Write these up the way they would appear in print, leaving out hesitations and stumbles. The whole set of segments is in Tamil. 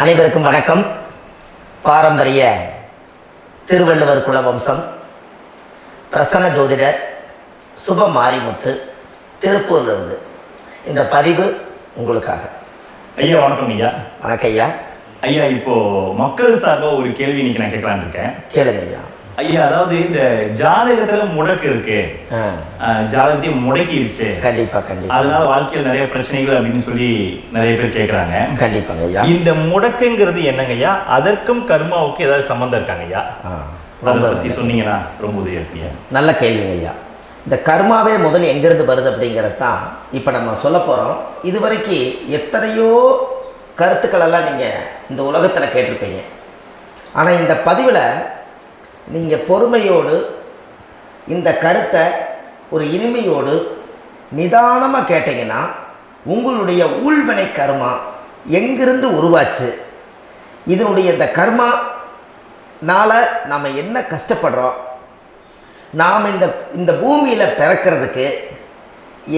அனைவருக்கும் வணக்கம். பாரம்பரிய திருவள்ளுவர் குலவம்சம் பிரசன்ன ஜோதிடர் சுப மாரிமுத்து திருப்பூர்லேருந்து இந்த பதிவு உங்களுக்காக. ஐயா வணக்கம். ஐயா வணக்கம் ஐயா. ஐயா இப்போ மக்கள் சார்பாக ஒரு கேள்வி இன்னைக்கு நான் கேட்கலான்னு இருக்கேன். கேளுங்க ஐயா. ஐயா, அதாவது இந்த ஜாதகத்துல முடக்கு இருக்கு, ஜாதகத்தையும் முடக்கிருச்சு, கண்டிப்பா கண்டிப்பா, அதனால வாழ்க்கையில் நிறைய பிரச்சனைகள் அப்படின்னு சொல்லி நிறைய பேர் கேட்கறாங்க. கண்டிப்பாங்க ஐயா. இந்த முடக்குங்கிறது என்னங்க ஐயா? அதற்கும் கர்மாவுக்கு ஏதாவது சம்பந்தம் இருக்காங்க ஐயா? அதை பத்தி சொன்னீங்கன்னா ரொம்ப உதவியா இருக்கு. நல்ல கேள்விங்க ஐயா. இந்த கர்மாவே முதல்ல எங்கிருந்து வருது அப்படிங்கிறது தான் இப்போ நம்ம சொல்ல போகிறோம். இதுவரைக்கும் எத்தனையோ கருத்துக்களெல்லாம் நீங்கள் இந்த உலகத்தில் கேட்டிருப்பீங்க. ஆனால் இந்த பதிவில் நீங்கள் பொறுமையோடு இந்த கருத்தை ஒரு இனிமையோடு நிதானமாக கேட்டிங்கன்னா உங்களுடைய ஊழ்வினை கர்மா எங்கிருந்து உருவாச்சு, இதனுடைய இந்த கர்மானால் நாம் என்ன கஷ்டப்படுறோம், நாம் இந்த பூமியில் பிறக்கிறதுக்கு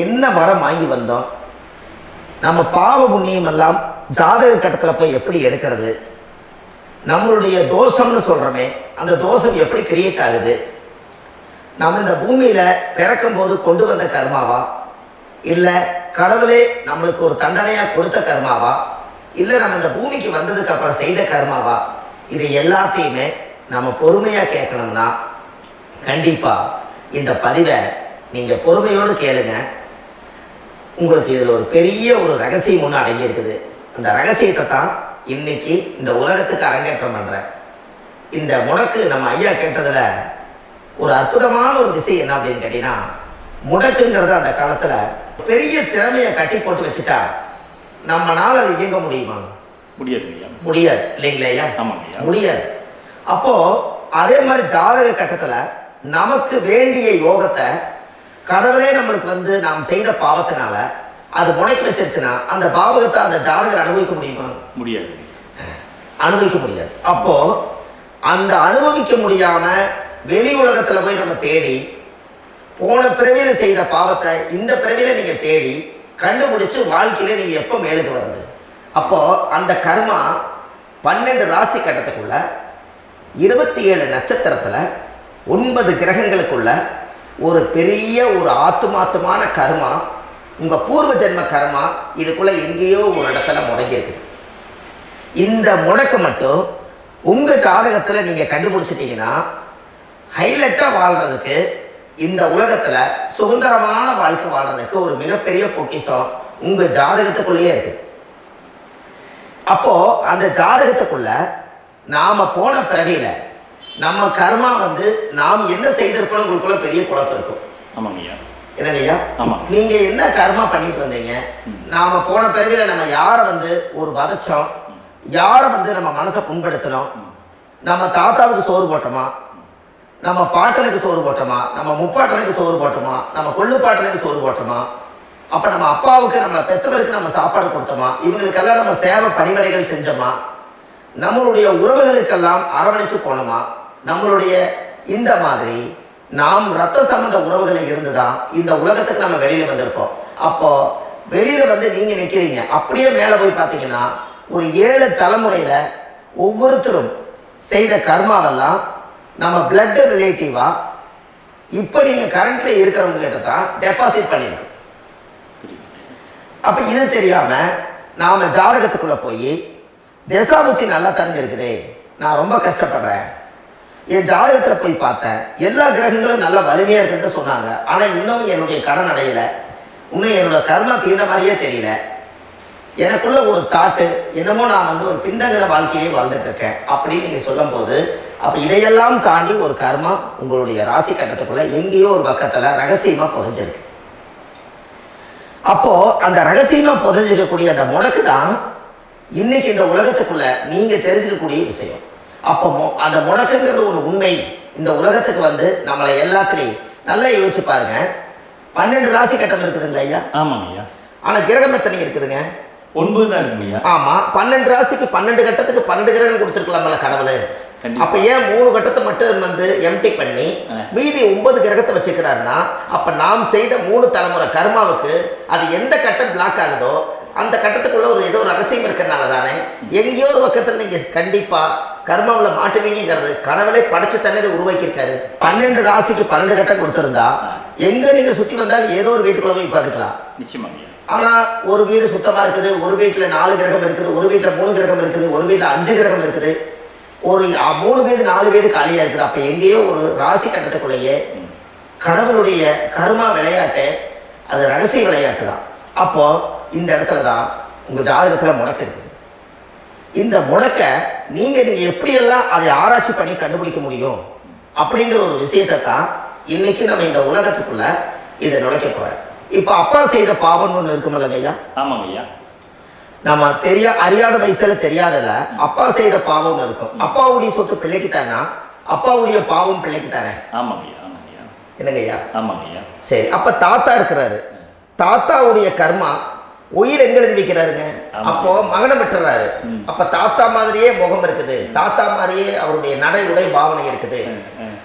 என்ன வரம் வாங்கி வந்தோம், நம்ம பாவ புண்ணியம் எல்லாம் ஜாதக கட்டத்தில் போய் எப்படி எடுக்கிறது, நம்மளுடைய தோஷம்னு சொல்கிறோமே அந்த தோஷம் எப்படி கிரியேட் ஆகுது, நம்ம இந்த பூமியில் பிறக்கும் போது கொண்டு வந்த கர்மாவா, இல்லை கடவுளே நம்மளுக்கு ஒரு தண்டனையாக கொடுத்த கர்மாவா, இல்லை நம்ம இந்த பூமிக்கு வந்ததுக்கு அப்புறம் செய்த கர்மாவா, இது எல்லாத்தையுமே நம்ம பொறுமையாக கேட்கணும்னா கண்டிப்பாக இந்த பதிவை நீங்கள் பொறுமையோடு கேளுங்க. உங்களுக்கு இதில் ஒரு பெரிய ஒரு ரகசியம் ஒன்று அடங்கியிருக்குது. அந்த ரகசியத்தை தான் இன்னைக்கு இந்த உலகத்துக்கு அரங்கேற்றம் பண்ணுறேன். இந்த முடக்கு நம்ம ஐயா கேட்டதில் ஒரு அற்புதமான ஒரு விஷயம் என்ன அப்படின்னு கேட்டிங்கன்னா, முடக்குங்கிறது அந்த காலத்தில் பெரிய திறமையை கட்டி போட்டு வச்சுட்டா நம்மளால் அது இயங்க முடியுமா? முடியாது இல்லைங்களா ஐயா? முடியாது. அப்போது அதே மாதிரி ஜாதக கட்டத்தில் நமக்கு வேண்டிய யோகத்தை கடவுளே நம்மளுக்கு நாம் செய்த பாவத்தினால அது முடக்கி வச்சிருச்சுன்னா அந்த பாவகத்தை அந்த ஜாதகர் அனுபவிக்க முடியுமா? முடியாது, அனுபவிக்க முடியாது. அப்போ அந்த அனுபவிக்க முடியாம வெளி உலகத்துல போய் நம்ம தேடி போன பிறவியில செய்த பாவத்தை இந்த பிறவியில நீங்க தேடி கண்டுபிடிச்சு வாழ்க்கையில நீங்க எப்போ மேலுக்கு வருது? அப்போ அந்த கர்மா 12 ராசி கட்டத்துக்குள்ள 27 நட்சத்திரத்துல 9 கிரகங்களுக்குள்ள ஒரு பெரிய ஒரு ஆத்துமாத்துமான கர்மா, உங்க பூர்வ ஜென்ம கர்மா இதுக்குள்ள எங்கேயோ ஒரு இடத்துல முடங்கி இருக்குது. இந்த முடக்க மட்டும் உங்க ஜாதகத்துல நீங்க கண்டுபிடிச்சிட்டீங்கன்னா ஹைலைட்டா வாழ்றதுக்கு, இந்த உலகத்துல சுதந்திரமான வாழ்க்கை வாழ்றதுக்கு ஒரு மிகப்பெரிய பொக்கிஷம் உங்க ஜாதகத்துக்குள்ளேயே இருக்கு. அப்போ அந்த ஜாதகத்துக்குள்ள நாம போன பிறவியில நம்ம கர்மா நாம் என்ன செய்திருக்கோம் உங்களுக்குள்ள பெரிய குழப்பம் இருக்கும். என்னங்கய்யா, நீங்க என்ன கர்மா பண்ணிட்டு வந்தீங்க, நாம போன பிறவில நம்ம யாரை ஒரு வதச்சோம், யாரை நம்ம மனசை புண்படுத்தணும், நம்ம தாத்தாவுக்கு சோறு போட்டோமா, நம்ம பாட்டனுக்கு சோறு போட்டோமா, நம்ம முப்பாட்டனுக்கு சோறு போட்டோமா, நம்ம கொள்ளு பாட்டனுக்கு சோறு போட்டோமா, அப்ப நம்ம அப்பாவுக்கு நம்மளை பெற்றவருக்கு நம்ம சாப்பாடு கொடுத்தோமா, இவங்களுக்கெல்லாம் நம்ம சேவை பணிவடைகள் செஞ்சோமா, நம்மளுடைய உறவுகளுக்கெல்லாம் அரவணைச்சு போனோமா, நம்மளுடைய இந்த மாதிரி நாம் ரத்த சம்பந்த உறவுகளை இருந்துதான் இந்த உலகத்துக்கு நம்ம வெளியில வந்திருப்போம். அப்போ வெளியில நீங்க நிற்கிறீங்க, அப்படியே மேலே போய் பார்த்தீங்கன்னா ஒரு 7 தலைமுறையில ஒவ்வொருத்தரும் செய்த கர்மாவெல்லாம் நம்ம பிளட் ரிலேட்டிவா இப்போ நீங்க கரண்ட்ல இருக்கிறவங்க கிட்ட தான் டெபாசிட் பண்ணியிருக்கு. அப்ப இது தெரியாம நாம ஜாதகத்துக்குள்ள போய் தசாபுத்தி நல்லா தெரிஞ்சிருக்குதே, நான் ரொம்ப கஷ்டப்படுறேன், என் ஜாதகத்தில் போய் பார்த்தேன் எல்லா கிரகங்களும் நல்ல வலிமையா இருக்குன்னு சொன்னாங்க, ஆனா இன்னும் என்னுடைய கடன் அடையல, இன்னும் என்னோட கர்மா தீர்ந்த மாதிரியே தெரியல, எனக்குள்ள ஒரு தாட்டு என்னமோ நான் ஒரு பிண்டங்கிற வாழ்க்கையிலே வாழ்ந்துட்டு இருக்கேன் அப்படின்னு நீங்க சொல்லும் போது, அப்ப இதையெல்லாம் தாண்டி ஒரு கர்மா உங்களுடைய ராசி கட்டத்துக்குள்ள எங்கேயோ ஒரு பக்கத்துல ரகசியமா புதைஞ்சிருக்கு. அப்போ அந்த ரகசியமா புதைஞ்சிருக்கக்கூடிய அந்த முடக்கு தான் இன்னைக்கு இந்த உலகத்துக்குள்ள நீங்க தெரிஞ்சுக்கக்கூடிய விஷயம். அப்போ அந்த முடக்குங்கிறது ஒரு உண்மை இந்த உலகத்துக்கு நம்மளை எல்லாத்துலேயும் நல்லா யோசிச்சு பாருங்க. 12 ராசி கட்டம் இருக்குதுங்களா ஐயா? ஆமாங்க ஐயா. ஆனா கிரகம் எத்தனை இருக்குதுங்க? 9 தான் இருக்குங்க. ஆமா, 12 ராசிக்கு 12 கட்டத்துக்கு 12 கிரகம் கொடுத்துருக்கலாம்ல கடவுள். அப்ப ஏன் 3 கட்டத்தை மட்டும் எம்டி பண்ணி மீதி 9 கிரகத்தை வச்சுக்கிறாருன்னா, அப்ப நாம் செய்த 3 தலைமுறை கர்மாவுக்கு அது எந்த கட்டம் பிளாக் ஆகுதோ அந்த கட்டத்துக்குள்ள ஒரு ஏதோ ஒரு ரகசியம் இருக்கிறனால தானே எங்கேயோ ஒரு பக்கத்தில் நீங்கள் கண்டிப்பாக கர்மாவில் மாட்டுவீங்கிறது கனவுலே படைச்சு தானே இதை உருவாக்கியிருக்காரு. 12 ராசிக்கு 12 கட்டம் கொடுத்துருந்தா எங்கே நீங்கள் சுற்றி வந்தாலும் ஏதோ ஒரு வீட்டுக்குள்ள போய் உட்காந்துக்கலாம். நிச்சயமாங்க. ஆனால் ஒரு வீடு சுத்தமாக இருக்குது, ஒரு வீட்டில் 4 கிரகம் இருக்குது, ஒரு வீட்டில் 3 கிரகம் இருக்குது, ஒரு வீட்டில் 5 கிரகம் இருக்குது, ஒரு 3 வீடு 4 வீடு காலியாக இருக்குது. அப்போ எங்கேயோ ஒரு ராசி கட்டத்துக்குள்ளேயே கடவுளுடைய கர்மா விளையாட்டு, அது ரகசிய விளையாட்டு தான். அப்போ இந்த இடத்துல தான் உங்கள் ஜாதகத்தில் முடக்கு இருக்குது. இந்த முடக்க நீங்கள் எப்படியெல்லாம் அதை ஆராய்ச்சி பண்ணி கண்டுபிடிக்க முடியும் அப்படிங்கிற ஒரு விஷயத்தை தான் இன்னைக்கு நம்ம இந்த உலகத்துக்குள்ள இதை நுழைக்க போகிறேன். இப்போ அப்பா செய்த பாவம்னு ஒன்று இருக்குமில்ல ஐயா? ஆமாங்க ஐயா. நம்ம அறியாத வயசுல தெரியாதல அப்பா செய்த பாவம்னு இருக்கும். அப்பாவுடைய சொத்து பிள்ளைக்கு தானா, அப்பாவுடைய பாவம் பிள்ளைக்கு தானே? ஆமாங்க ஐயா. ஆமாங்க ஐயா. என்னங்க ஐயா? ஆமாங்க ஐயா. சரி, அப்ப தாத்தா இருக்கிறாரு, தாத்தாவுடைய கர்மா உயிர் எங்க எழுதி வைக்கிறாருங்க? அப்போ மகனை பெற்றுறாரு. அப்ப தாத்தா மாதிரியே முகம் இருக்குது, தாத்தா மாதிரியே அவருடைய நடை உடை பாவனை இருக்குது,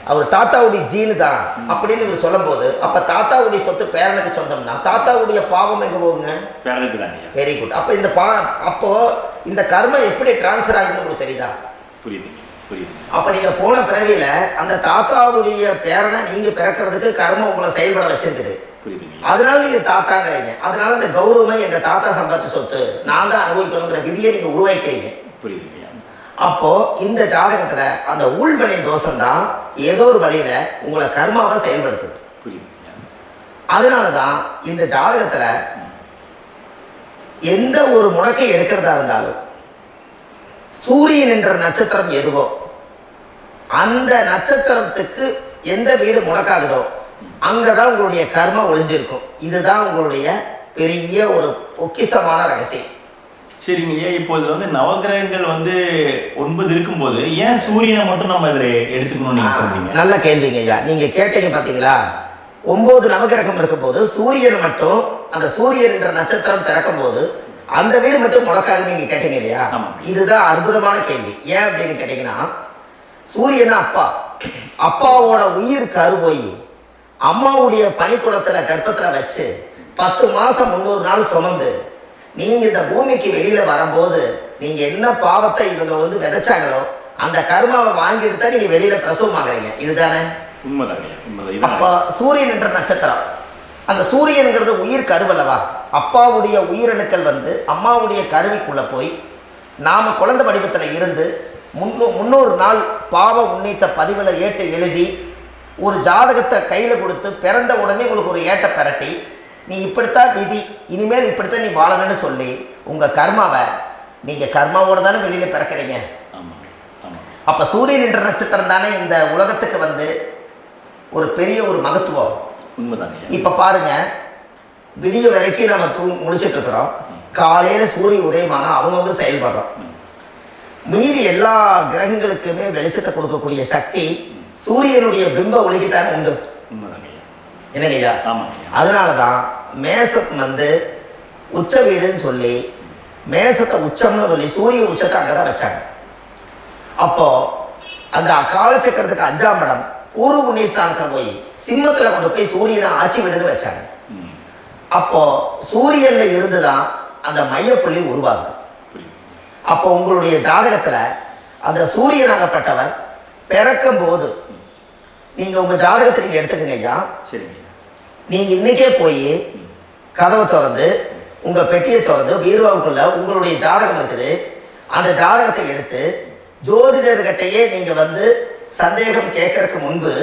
அவர் தாத்தாவுடைய ஜீனு தான் அப்படின்னு இவர் சொல்லும் போது அப்ப தாத்தாவுடைய சொத்து பேரனுக்கு சொந்தம்னா தாத்தாவுடைய பாவம் எங்க போகுங்க? பேரனுக்கு தான். Very good. அப்ப இந்த அப்போ இந்த கர்ம எப்படி டிரான்ஸ்ஃபர் ஆகுதுன்னு உங்களுக்கு தெரியுதா? புரியுது புரியுது. அப்ப நீங்க போன பிறவியில அந்த தாத்தாவுடைய பேரனை நீங்க பிறக்கிறதுக்கு கர்மம் உங்களை செயல்பட வச்சிருக்குது. அதனால நீங்க தாத்தாங்கிறீங்க. அதனால இந்த கௌரவமே எங்க தாத்தா சம்பாதிச்ச சொத்து, நான் தான் அனுபவிக்கணுங்கிற விதியை நீங்க உருவாக்கிறீங்க. புரியுது. அப்போ இந்த ஜாதகத்துல அந்த உள்வினை தோஷம் தான் ஏதோ ஒரு வழியில உங்களை கர்மாவை செயல்படுத்துது. அதனாலதான் இந்த ஜாதகத்துல எந்த ஒரு முடக்கை எடுக்கிறதா இருந்தாலும் சூரியன் என்ற நட்சத்திரம் எதுவோ அந்த நட்சத்திரத்துக்கு எந்த வீடு முடக்காகுதோ அங்கதான் உங்களுடைய கர்மா ஒளிஞ்சிருக்கும். இதுதான் உங்களுடைய பெரிய ஒரு பொக்கிஷமான ரகசியம். சரிங்க ஐயா. இப்போ இது நவகிரகங்கள் 9 இருக்கும்போது ஏன் சூரியனை மட்டும் நம்ம இதில் எடுத்துக்கணும்னு நீங்க சொல்றீங்க? நல்ல கேள்விங்க ஐயா. நீங்க கேட்டீங்க பாத்தீங்களா, 9 நவகிரகம் இருக்கும்போது சூரியன் மட்டும், அந்த சூரியன் என்ற நட்சத்திரம் பிறக்கும் போது அந்த வீடு மட்டும் முடக்காக நீங்க கேட்டீங்க இல்லையா? இதுதான் அற்புதமான கேள்வி. ஏன் அப்படின்னு கேட்டீங்கன்னா, சூரியனா அப்பா, அப்பாவோட உயிர் கருவோய் அம்மாவுடைய பனிக்குடத்துல கர்ப்பத்துல வச்சு 10 மாசம் 300 நாள் சுமந்து நீங்க இந்த பூமிக்கு வெளியில வரும்போது நீங்க என்ன பாவத்தை இவங்க விதைச்சாங்களோ அந்த கர்மாவை வாங்கிட்டு தான் நீங்க வெளியில பிரசவம் ஆகுறீங்க. இதுதானே? அப்ப சூரியன் என்ற நட்சத்திரம், அந்த சூரியன்கிறது உயிர் கருவல்லவா? அப்பாவுடைய உயிரணுக்கள் அம்மாவுடைய கருவிக்குள்ள போய் நாம குழந்தை வடிவத்துல இருந்து 300 நாள் பாவ உன்னித்த பதிவுல ஏட்டு எழுதி ஒரு ஜாதகத்தை கையில கொடுத்து பிறந்த உடனே உங்களுக்கு ஒரு ஏட்டை பெரட்டி நீ இப்படித்தான் விதி, இனிமேல் இப்படித்தான் நீ வாழணும்னு சொல்லி உங்க கர்மாவை நீங்க கர்மாவோட தானே வெளியில பிறக்கிறீங்க. அப்ப சூரியன் என்ற நட்சத்திரம் தானே இந்த உலகத்துக்கு ஒரு பெரிய ஒரு மகத்துவம். இப்ப பாருங்க, விடிய வரைக்கும் நம்ம முடிச்சுட்டு இருக்கிறோம். காலையில சூரிய உதயமான அவங்கவுங்க செயல்படுறோம். மீறி எல்லா கிரகங்களுக்குமே வெளிச்சத்தை கொடுக்கக்கூடிய சக்தி சூரியனுடைய பிம்ப ஒளிக்குத்தான் உண்டு. என்னங்கய்யா? அதனாலதான் மேசம் உச்ச வீடுன்னு சொல்லி மேசத்தை உச்சம்னு சொல்லி சூரிய உச்சத்தை அங்கதான் வச்சாங்க. அப்போ அந்த காலச்சக்கரத்துக்கு 5ஆம் இடம் பூர்வ புண்ணியஸ்தானத்துல போய் சிம்மத்துல கொண்டு போய் சூரியனை ஆட்சி விடுன்னு வச்சாங்க. அப்போ சூரியன்ல இருந்துதான் அந்த மையப்புள்ளி உருவாகுது. அப்போ உங்களுடைய ஜாதகத்துல அந்த சூரியனாகப்பட்டவர் பிறக்கும் போது நீங்க உங்க ஜாதகத்தை நீங்க எடுத்துக்கங்க ஐயா. நீங்க இன்னைக்கே போய் கதவை திறந்து உங்க பெட்டியை திறந்து பீர்வாவுக்குள்ள உங்களுடைய ஜாதகம் இருக்குது, அந்த ஜாதகத்தை எடுத்து ஜோதிடர்கிட்டையே நீங்க சந்தேகம் கேட்கறதுக்கு முன்பு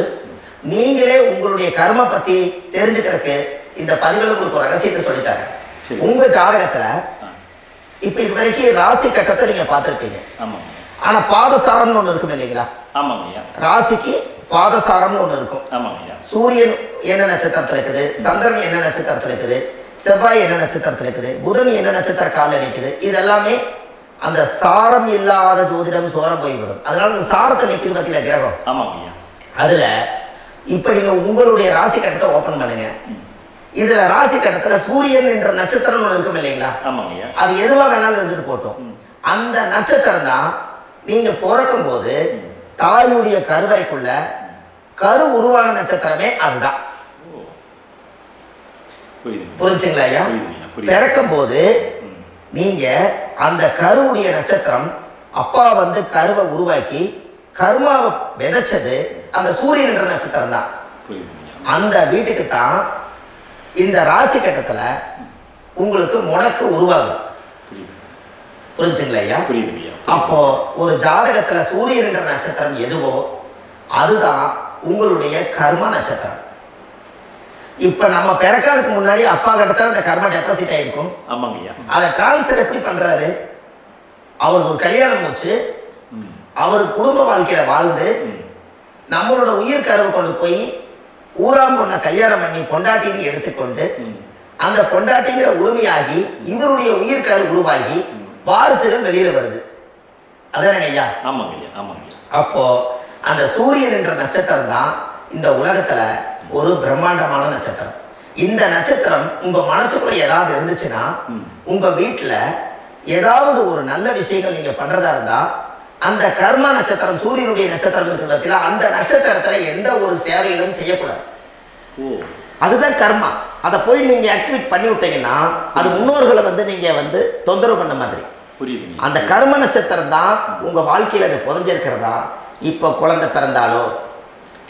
நீங்களே உங்களுடைய கர்ம பத்தி தெரிஞ்சுக்கிறதுக்கு இந்த பதிவுல உங்களுக்கு ஒரு ரகசியத்தை சொல்லித்தரேன். உங்க ஜாதகத்துல இப்ப இது வரைக்கும் ராசி கட்டத்தை நீங்க பார்த்திருப்பீங்க. ஆனா பாதசாரம்னு ஒண்ணு இருக்கும் இல்லைங்களா? ராசிக்கு பாதசாரம்னு ஒண்ணு இருக்கும். சூரியன் என்ன நட்சத்திரத்துல இருக்குது, சந்திரன் என்ன நட்சத்திரத்துல இருக்குது, செவ்வாய் என்ன நட்சத்திரத்துல இருக்குது, புதன் என்ன நட்சத்திர கால நிற்குது, இது எல்லாமே அந்த சாரம் இல்லாத ஜோதிடம் சோரம் போய்விடும். அதனால அந்த சாரத்தை நிற்கிறது பத்தியில கிரகம். அதுல இப்ப நீங்க உங்களுடைய ராசி கட்டத்தை ஓபன் பண்ணுங்க. இதுல ராசி கட்டத்துல சூரியன் என்ற நட்சத்திரம் ஒண்ணு இருக்கும் இல்லைங்களா? அது எதுவா வேணாலும் இருந்துட்டு போட்டோம். அந்த நட்சத்திரம் தான் நீங்க பிறக்கும் போது தாயுடைய கருவறைக்குள்ள கரு உருவான நட்சத்திரமே அதுதான். புரிஞ்சுங்களா ஐயா? பிறக்கும் போது நீங்கள் அந்த கருவுடைய நட்சத்திரம் அப்பா வந்து கருவை உருவாக்கி கர்மாவை விதைச்சது அந்த சூரியன் என்ற நட்சத்திரம் தான். அந்த வீட்டுக்கு தான் இந்த ராசி கட்டத்தில் உங்களுக்கு முடக்கு உருவாகுது. புரிஞ்சுங்களா ஐயா? அப்போ ஒரு ஜாதகத்துல சூரியன் என்ற நட்சத்திரம் எதுவோ அதுதான் உங்களுடைய கர்ம நட்சத்திரம். இப்ப நம்ம பிறக்கிறதுக்கு முன்னாடி அப்பா கிட்ட அந்த கர்ம டெபாசிட் ஆயிருக்கும். அதை டிரான்ஸ்ஃபர் எப்படி பண்றாரு? அவர் ஒரு கல்யாணம் வச்சு அவர் குடும்ப வாழ்க்கையில வாழ்ந்து நம்மளோட உயிர் கருவை கொண்டு போய் ஊராம் பொண்ண கல்யாணம் பண்ணி பொண்டாட்டின்னு எடுத்துக்கொண்டு அந்த பொண்டாட்டிங்கிற உரிமையாகி இவருடைய உயிர் கரு உருவாகி வாரிசுகள் வெளியில வருது. அதானே ஐயா? அப்போ அந்த சூரியன் என்ற நட்சத்திரம் தான் இந்த உலகத்துல ஒரு பிரம்மாண்டமான நட்சத்திரம். இந்த நட்சத்திரம் உங்க மனசுக்குள்ள ஏதாவது இருந்துச்சுன்னா உங்க வீட்டுல ஏதாவது ஒரு நல்ல விஷயங்கள் நீங்க பண்றதா இருந்தா அந்த கர்ம நட்சத்திரம் சூரியனுடைய நட்சத்திரம் இருக்கிறதுல அந்த நட்சத்திரத்துல எந்த ஒரு சேவைகளும் செய்யக்கூடாது. அதுதான் கர்மா. அதை போய் நீங்க ஆக்டிவேட் பண்ணி விட்டீங்கன்னா அது முன்னோர்களை வந்து நீங்க வந்து தொந்தரவு பண்ண மாதிரி. அந்த கர்ம நட்சத்திரம் தான் உங்க வாழ்க்கையில அது புதஞ்சிருக்கிறதா. இப்போ குழந்தை பிறந்தாலோ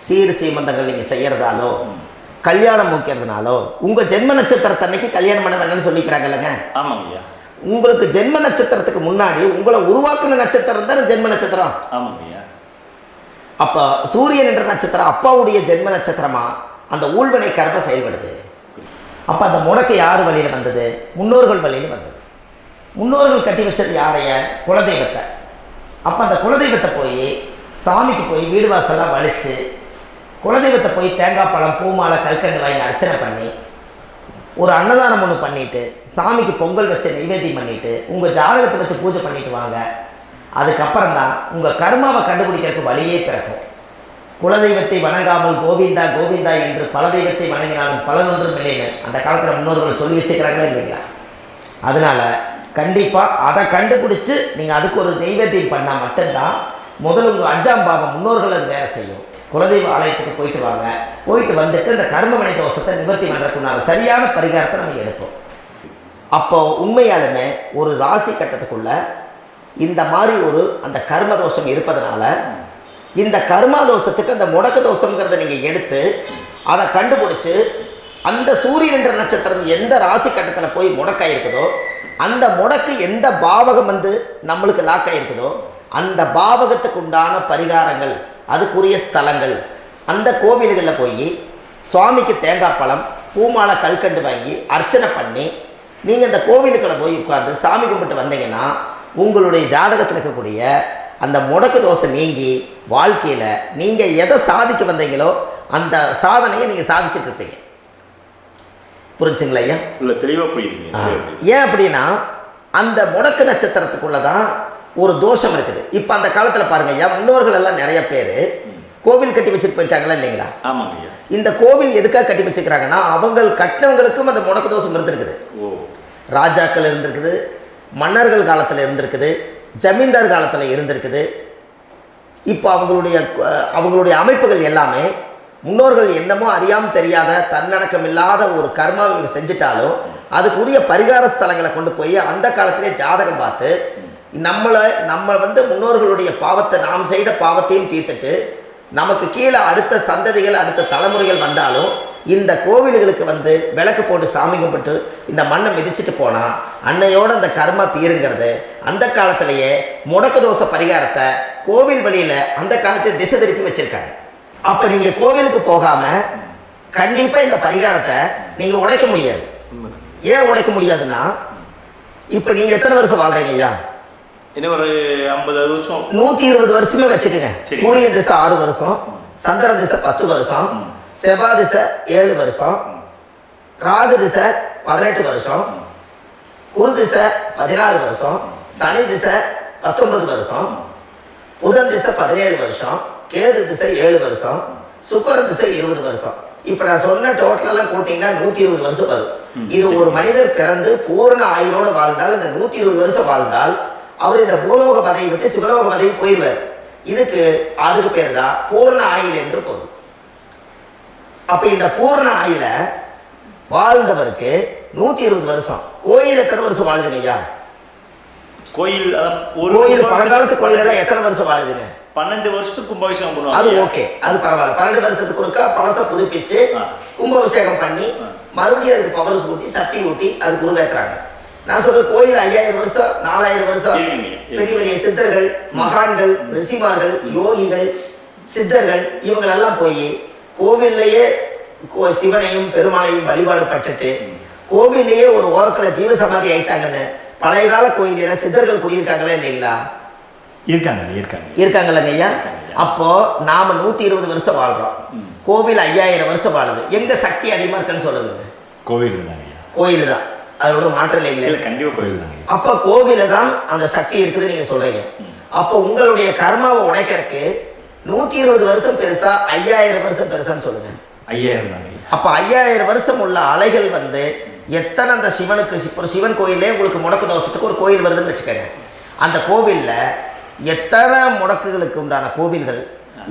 சீர் சீமந்தங்கள் நீங்க செய்யறதாலோ கல்யாணம் முக்கிறதுனாலோ உங்க ஜென்ம நட்சத்திரத்தன்னைக்கு கல்யாணம் பண்ண வேணும்னு சொல்லிக்கிறாங்க இல்லைங்க? உங்களுக்கு ஜென்ம நட்சத்திரத்துக்கு முன்னாடி உங்களை உருவாக்குன நட்சத்திரம் தான் ஜென்ம நட்சத்திரம். அப்ப சூரியன் என்ற நட்சத்திரம் அப்பாவுடைய ஜென்ம நட்சத்திரமா அந்த ஊழ்வினை கர்ம செயல்படுது. அப்ப அந்த முடக்கு யார் வழியில வந்தது? முன்னோர்கள் வழியில வந்தது. முன்னோர்கள் கட்டி வச்சது யாரைய? குலதெய்வத்தை. அப்ப அந்த குலதெய்வத்தை போய் சாமிக்கு போய் வீடு வாசலாம் வலிச்சு குலதெய்வத்தை போய் தேங்காய் பழம் பூமாலை கல்கண்டு வாங்கி அர்ச்சனை பண்ணி ஒரு அன்னதானம் ஒன்று பண்ணிட்டு சாமிக்கு பொங்கல் வச்ச நைவேத்தியம் பண்ணிட்டு உங்க ஜாதகத்தை வச்சு பூஜை பண்ணிட்டு வாங்க. அதுக்கப்புறம் தான் உங்க கர்மாவை கண்டுபிடிக்கிறதுக்கு வழியே பிறக்கும். குலதெய்வத்தை வணங்காமல் கோவிந்தா கோவிந்தா என்று பல தெய்வத்தை வணங்கினாலும் பலனொன்றும் இல்லைன்னு அந்த காலத்தில் முன்னோர்கள் சொல்லி வச்சுக்கிறாங்களே இல்லைங்களா? அதனால கண்டிப்பாக அதை கண்டுபிடிச்சு நீங்கள் அதுக்கு ஒரு நைவேத்தியம் பண்ணால் மட்டும்தான் முதல்ல உங்கள் 5ஆம் பாவம் முன்னோர்கள் அது வேலை செய்யும். குலதெய்வ ஆலயத்துக்கு போயிட்டு வாங்க. போயிட்டு வந்துட்டு இந்த கர்மவினை தோஷத்தை நிவர்த்தி பண்ணுறதுக்குனால சரியான பரிகாரத்தை நம்ம எடுப்போம். அப்போ உண்மையாலுமே ஒரு ராசி கட்டத்துக்குள்ள இந்த மாதிரி ஒரு அந்த கர்ம தோஷம் இருப்பதனால இந்த கர்மா தோஷத்துக்கு அந்த முடக்க தோஷங்கிறத நீங்கள் எடுத்து அதை கண்டுபிடிச்சி அந்த சூரியன் என்ற நட்சத்திரம் எந்த ராசி கட்டத்தில் போய் முடக்காயிருக்குதோ அந்த முடக்கு எந்த பாவகம் வந்து நம்மளுக்கு லாக் ஆகிருக்குதோ அந்த பாவகத்துக்கு உண்டான பரிகாரங்கள் அதுக்குரிய ஸ்தலங்கள் அந்த கோவில்களில் போய் சுவாமிக்கு தேங்காய் பழம் பூமாலை கல்கண்டு வாங்கி அர்ச்சனை பண்ணி நீங்கள் அந்த கோவிலுக்குள்ள போய் உட்கார்ந்து சாமி கும்பிட்டு வந்தீங்கன்னா உங்களுடைய ஜாதகத்தில் இருக்கக்கூடிய அந்த முடக்கு தோசை நீங்கி வாழ்க்கையில் நீங்கள் எதை சாதிக்க வந்தீங்களோ அந்த சாதனையை நீங்கள் சாதிச்சுட்டு இருப்பீங்க. புரிஞ்சுங்களா ஐயா? இல்லை, தெளிவாக புரியுதுங்க. ஏன் அப்படின்னா அந்த முடக்கு நட்சத்திரத்துக்குள்ள தான் ஒரு தோஷம் இருக்குது. இப்போ அந்த காலத்தில் பாருங்க ஐயா, முன்னோர்கள் எல்லாம் நிறைய பேர் கோவில் கட்டி வச்சுட்டு போயிருக்காங்களா இல்லைங்களா? ஆமாங்க. இந்த கோவில் எதுக்காக கட்டி வச்சுக்கிறாங்கன்னா அவங்க கட்டினவங்களுக்கும் அந்த முடக்கு தோஷம் இருந்திருக்குது. ராஜாக்கள் இருந்திருக்குது, மன்னர்கள் காலத்தில் இருந்திருக்குது, ஜமீன்தார் காலத்தில் இருந்திருக்குது. இப்போ அவங்களுடைய அமைப்புகள் எல்லாமே முன்னோர்கள் என்னமோ அறியாமல் தெரியாத தன்னடக்கம் இல்லாத ஒரு கர்மாவை செஞ்சுட்டாலும் அதுக்குரிய பரிகார ஸ்தலங்களை கொண்டு போய் அந்த காலத்திலே ஜாதகம் பார்த்து நம்ம வந்து முன்னோர்களுடைய பாவத்தை நாம் செய்த பாவத்தையும் தீர்த்துட்டு நமக்கு கீழே அடுத்த சந்ததிகள் அடுத்த தலைமுறைகள் வந்தாலும் இந்த கோவில்களுக்கு வந்து விளக்கு போட்டு சாமி கும்பிட்டு இந்த மண்ணை மிதிச்சுட்டு போனால் அன்னையோட அந்த கர்மா தீருங்கிறது அந்த காலத்திலேயே முடக்கு தோச பரிகாரத்தை கோவில் வழியில் அந்த காலத்தில் திசை திருப்பி வச்சுருக்காங்க. அப்போ நீங்கள் கோவிலுக்கு போகாமல் கண்டிப்பாக இந்த பரிகாரத்தை நீங்கள் உடைக்க முடியாது. ஏன் உடைக்க முடியாதுன்னா இப்போ நீங்கள் எத்தனை வருஷம் வாழ்கிறீங்க ஐயா? இன்னும் ஒரு 50 வருஷம் 120 வருஷமே வச்சுக்கோங்க. சூரிய திசை 6 வருஷம், சந்திர திசை 10 வருஷம், செவ்வாய் திசை 7 வருஷம், ராகு திசை 18 வருஷம், குரு திசை 16 வருஷம், சனி திசை 19 வருஷம், புதன் திசை 17 வருஷம், கேது திசை 7 வருஷம், சுக்கிர திசை 20 வருஷம். இப்போ நான் சொன்ன டோட்டலெல்லாம் கூட்டிங்கன்னா 120 வருஷம் வரும். இது ஒரு மனிதர் பிறந்து பூர்ண ஆயுளோடு வாழ்ந்தால் இந்த 120 வருஷம் வாழ்ந்தால் அவர் இந்த பூலோக பதவி விட்டு சிவலோக பதவி போயிடுவார். அதுக்கு பேர் தான் பூர்ண ஆயுள் என்று பொருள். அப்ப இந்த பூர்ண ஆயுள வாழ்ந்தவருக்கு 120 வருஷம். கோயில் எத்தனை வருஷம் வாழ்ந்துங்க ஐயா? கோயில் ஒரு கோயில் பழங்காலத்து கோயில் எல்லாம் எத்தனை வருஷம் வாழுதுங்க? 12 வருஷத்துக்கு கும்பாபிஷேகம் பண்ணுவாங்க. அது ஓகே, அது பரவாயில்ல. 12 வருஷத்துக்கு ஒருக்கா பழச புதுப்பிச்சு கும்பாபிஷேகம் பண்ணி மறுபடியும் அதுக்கு பவர் ஊட்டி சக்தி ஊட்டி அதுக்கு உருவேற்றுறாங்க. நான் சொல்றது கோயில் 5000 வருஷம் 4000 வருஷம் பெரிய பெரிய சித்தர்கள், மகான்கள், ரிஷிமார்கள், யோகிகள், சித்தர்கள் இவங்களெல்லாம் போய் கோவில்லையே சிவனையும் பெருமாளையும் வழிபாடு பட்டுட்டு கோவில்லையே ஒரு ஓரத்துல ஜீவசமாதி ஆயிட்டாங்கன்னு பழைய கால கோயில சித்தர்கள் குடியிருக்காங்களா இல்லைங்களா? இருக்காங்கல்லங்க ஐயா. அப்போ நாம 120 வருஷம் வாழ்றோம், கோவில் 5000 வருஷம் வாழுது. எங்க சக்தி அதிகமா இருக்குன்னு சொல்லுங்க? கோயில் தான், அதோட மாற்றம் இல்லைங்களே. அப்ப கோவில தான் அந்த சக்தி இருக்குது நீங்க சொல்றீங்க. அப்போ உங்களுடைய கர்மாவை உடைக்கிறதுக்கு 120 வருஷம் பெருசா 5000 வருஷம் பெருசான்னு சொல்லுங்க? 5000 தான். அப்ப 5000 வருஷம் உள்ள அலைகள் வந்து எத்தனை அந்த சிவனுக்கு ஒரு சிவன் கோயிலே உங்களுக்கு முடக்கு தோஷத்துக்கு ஒரு கோயில் வருதுன்னு வச்சுக்கோங்க. அந்த கோவில்ல எத்தனை முடக்குகளுக்கு உண்டான கோவில்கள்,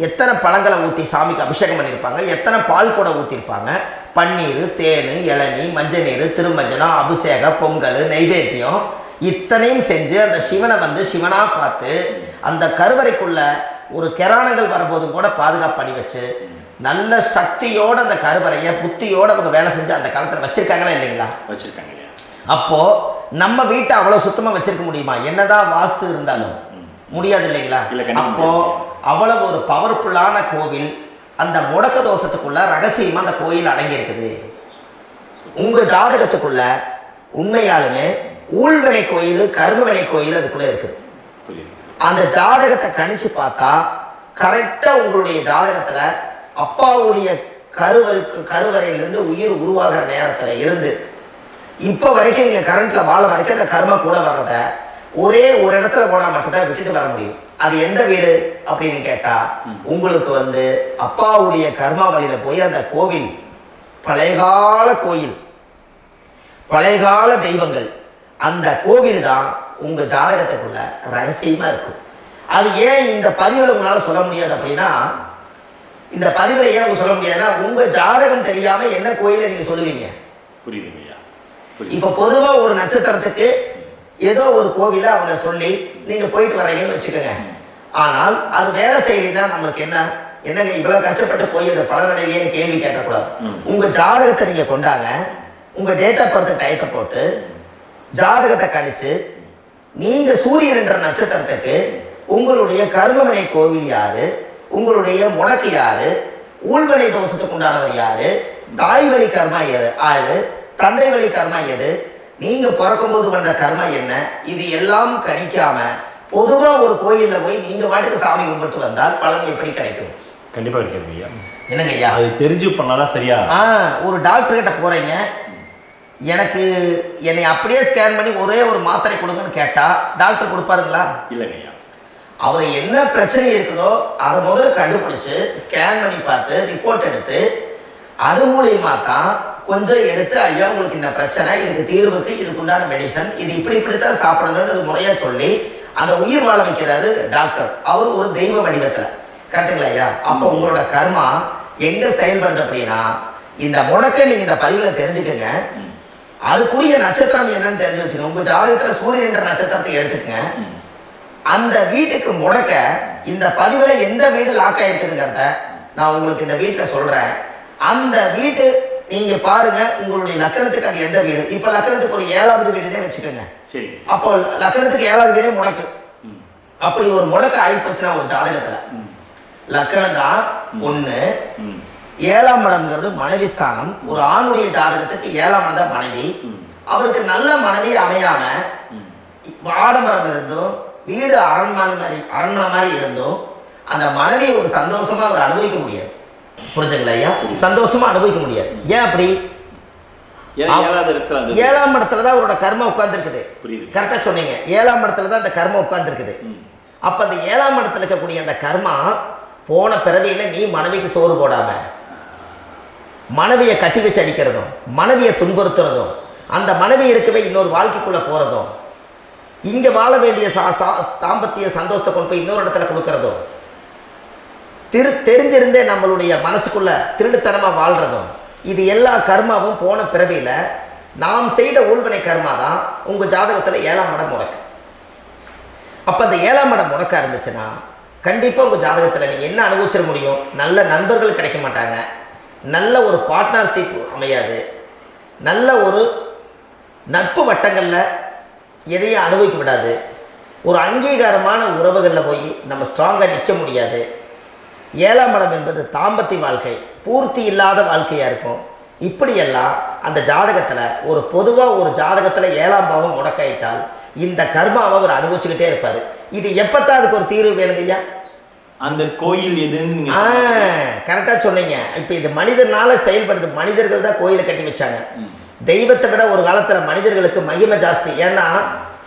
எத்தனை பழங்களை ஊற்றி சாமிக்கு அபிஷேகம் பண்ணியிருப்பாங்க, எத்தனை பால் கூட ஊற்றிருப்பாங்க, பன்னீர், தேன், இளநீ, மஞ்சள் நீர், திருமஞ்சனம், அபிஷேகம், பொங்கல், நைவேத்தியம் இத்தனையும் செஞ்சு அந்த சிவனை வந்து சிவனாக பார்த்து அந்த கருவறைக்குள்ள ஒரு கிராணங்கள் வரும்போதும் கூட பாதுகாப்பு பண்ணி வச்சு நல்ல சக்தியோட அந்த கருவறையை புத்தியோட அவங்க வேலை செஞ்சு அந்த காலத்தில் வச்சிருக்காங்களா இல்லைங்களா? வச்சிருக்காங்க. அப்போ நம்ம வீட்டை அவ்வளோ சுத்தமாக வச்சிருக்க முடியுமா? என்னதான் வாஸ்து இருந்தாலும் முடியாது இல்லைங்களா? அப்போ அவ்வளவு ஒரு பவர்ஃபுல்லான கோவில் அந்த முடக்க தோஷத்துக்குள்ள ரகசியமா அந்த கோயில் அடங்கி இருக்குது. உங்க ஜாதகத்துக்குள்ள உண்மையாலுமே ஊழ்வினை கோயில், கர்மவினை கோயில் அதுக்குள்ள இருக்குது. அந்த ஜாதகத்தை கணிச்சு பார்த்தா கரெக்டா உங்களுடைய ஜாதகத்துல அப்பாவுடைய கருவறையிலிருந்து உயிர் உருவாகிற நேரத்துல இருந்து இப்ப வரைக்கும் நீங்க கரண்ட்ல வாழ வரைக்கும் அந்த கர்ம கூட வர்றத ஒரே ஒரு இடத்துல போனா மட்டும்தான் விட்டுட்டு வர முடியும். அது எந்த வீடு அப்படின்னு கேட்டா உங்களுக்கு வந்து அப்பாவுடைய கர்மாவளியில போய் அந்த கோவில், பழையகால கோயில், பழையகால தெய்வங்கள், அந்த கோவில் தான் உங்க ஜாதகத்துக்குள்ள ரகசியமா இருக்கும். அது ஏன் இந்த பதிவுல உங்களால சொல்ல முடியாது அப்படின்னா, இந்த பதிவுல ஏன் சொல்ல முடியாதுன்னா உங்க ஜாதகம் தெரியாம என்ன கோயிலை நீங்க சொல்லுவீங்க? புரியுதுங்க. இப்ப பொதுவா ஒரு நட்சத்திரத்துக்கு ஏதோ ஒரு கோவில அவங்க சொல்லி நீங்க போயிட்டு வரீங்கன்னு வச்சுக்கோங்க. ஆனால் அது வேலை செய்யலைன்னா நம்மளுக்கு என்னங்க இவ்வளவு கஷ்டப்பட்டு போய் அந்த பலனடையிலேயே கேள்வி கேட்டக்கூடாது. உங்க ஜாதகத்தை நீங்க கொண்டாங்க, உங்க டேட் ஆஃப் பர்த் டயத்தை போட்டு ஜாதகத்தை கணிச்சு நீங்க சூரியன் என்ற நட்சத்திரத்துக்கு உங்களுடைய கர்மவினை கோவில் யாரு, உங்களுடைய முடக்கு யாரு, ஊழ்வினை தோஷத்துக்கு உண்டானவர் யாரு, தாய் வழி கர்மா யாரு, தந்தை வழி கர்மா எது, நீங்க பிறக்கும் போது வந்த கர்மா என்ன, இது எல்லாம் கணிக்காம பொதுவா ஒரு கோயில்ல போய் நீங்க வாட்டுக்கு சாமி கும்பிட்டு வந்தால் பலன் எப்படி கிடைக்கும்? கண்டிப்பா கிடைக்கும் ஐயா. என்னங்க ஐயா, அது தெரிஞ்சு பண்ணாதான் சரியா? ஒரு டாக்டர் கிட்ட போறீங்க, எனக்கு என்னை அப்படியே ஸ்கேன் பண்ணி ஒரே ஒரு மாத்திரை கொடுங்கன்னு கேட்டா டாக்டர் கொடுப்பாருங்களா? இல்லைங்க ஐயா. அவர் என்ன பிரச்சனை இருக்குதோ அதை முதல்ல கண்டுபிடிச்சு ஸ்கேன் பண்ணி பார்த்து ரிப்போர்ட் எடுத்து அது மூலியமா தான் கொஞ்சம் எடுத்து ஐயா உங்களுக்கு இந்த பிரச்சனை, இதுக்கு தீர்வுக்கு இதுக்குண்டான மெடிசன், இது இப்படித்தான் சாப்பிடணும்னு முறையா சொல்லி அந்த உயிர் வாழ வைக்கிறாரு டாக்டர். அவர் ஒரு தெய்வ வடிவத்துல. கரெக்டுங்களா ஐயா? அப்போ உங்களோட கர்மா எங்க செயல்படுது அப்படின்னா இந்த முடக்க நீங்க இந்த பதிவுல தெரிஞ்சுக்கங்க. அதுக்குரிய நட்சத்திரம் என்னன்னு தெரிஞ்சு வச்சுக்கோங்க. உங்க ஜாதகத்துல சூரியன் என்ற நட்சத்திரத்தை எடுத்துக்கங்க. அந்த வீட்டுக்கு முடக்க இந்த பதிவுல எந்த வீடு லாக் ஆயிருக்குதுங்கிறத நான் உங்களுக்கு இந்த வீட்டுல சொல்றேன். அந்த வீட்டு நீங்க பாருங்க, உங்களுடைய லக்கணத்துக்கு அது எந்த வீடு. இப்ப லக்கணத்துக்கு ஒரு 7வது வீடுனே வச்சுக்கோங்க. அப்போ லக்கணத்துக்கு 7வது வீடே முடக்கு. அப்படி ஒரு முடக்க ஆயிப்போச்சுன்னா ஒரு ஜாதகத்துல லக்கணம் தான் 1, 7ஆம் இடம்ங்கிறது மனைவி ஸ்தானம். ஒரு ஆணுடைய ஜாதகத்துக்கு 7ஆம் இடம் தான் மனைவி. அவருக்கு நல்ல மனைவி அமையாம ஆடம்பரம் இருந்தும் வீடு அரண்மனை மாதிரி இருந்தும் அந்த மனைவி ஒரு சந்தோஷமா அவர் அனுபவிக்க முடியாது. புரிஞ்சுங்களா ஐயா? சந்தோஷமா அனுபவிக்க முடியாது. ஏன் அப்படி? 7ஆம் இடத்துல தான் அவரோட கர்மம் உட்கார்ந்து இருக்குது. கரெக்டா சொன்னீங்க. 7ஆம் இடத்துல தான் அந்த கர்மம் உட்கார்ந்து இருக்குது. அப்ப அந்த 7ஆம் இடத்துல இருக்கக்கூடிய அந்த கர்மா போன பிறவியில நீ மனைவிக்கு சோறு போடாம மனைவியை கட்டி வச்சு அடிக்கிறதும், மனைவியை துன்புறுத்துறதும், அந்த மனைவி இருக்கவே இன்னொரு வாழ்க்கைக்குள்ள போறதும், இங்க வாழ வேண்டிய தாம்பத்திய சந்தோஷத்தை கொண்டு போய் இன்னொரு இடத்துல கொடுக்கறதும், தெரிஞ்சிருந்தே நம்மளுடைய மனசுக்குள்ள திருடுத்தனமா வாழ்றதும், இது எல்லா கர்மாவும் போன பிறவியில நாம் செய்த ஊழ்வினை கர்மா தான் உங்க ஜாதகத்துல 7ஆம் இடம் முடக்கு. அப்போ அந்த 7ஆம் இடம் முடக்கா இருந்துச்சுன்னா கண்டிப்பாக உங்கள் ஜாதகத்தில் நீங்கள் என்ன அனுபவிச்சிட முடியும்? நல்ல நண்பர்கள் கிடைக்க மாட்டாங்க, நல்ல ஒரு பார்ட்னர்ஷிப் அமையாது, நல்ல ஒரு நட்பு வட்டங்களில் எதையும் அனுபவிக்க விடாது, ஒரு அங்கீகாரமான உறவுகளில் போய் நம்ம ஸ்ட்ராங்காக நிற்க முடியாது. 7ஆம் இடம் என்பது தாம்பத்திய வாழ்க்கை, பூர்த்தி இல்லாத வாழ்க்கையாக இருக்கும். இப்படியெல்லாம் அந்த ஜாதகத்தில் ஒரு பொதுவாக ஒரு ஜாதகத்தில் 7ஆம் பாவம் முடக்காயிட்டால் இந்த கர்மாவை அவர் அனுபவிச்சுக்கிட்டே இருப்பார். இது எப்பத்தான் அதுக்கு ஒரு தீர்வு வேணுங்க ஐயா? அந்த கோயில் எதுன்னு கரெக்டாக சொன்னீங்க. இப்போ இது மனிதனால செயல்படுது. மனிதர்கள் தான் கோயிலை கட்டி வச்சாங்க. தெய்வத்தை விட ஒரு காலத்தில் மனிதர்களுக்கு மகிமை ஜாஸ்தி. ஏன்னா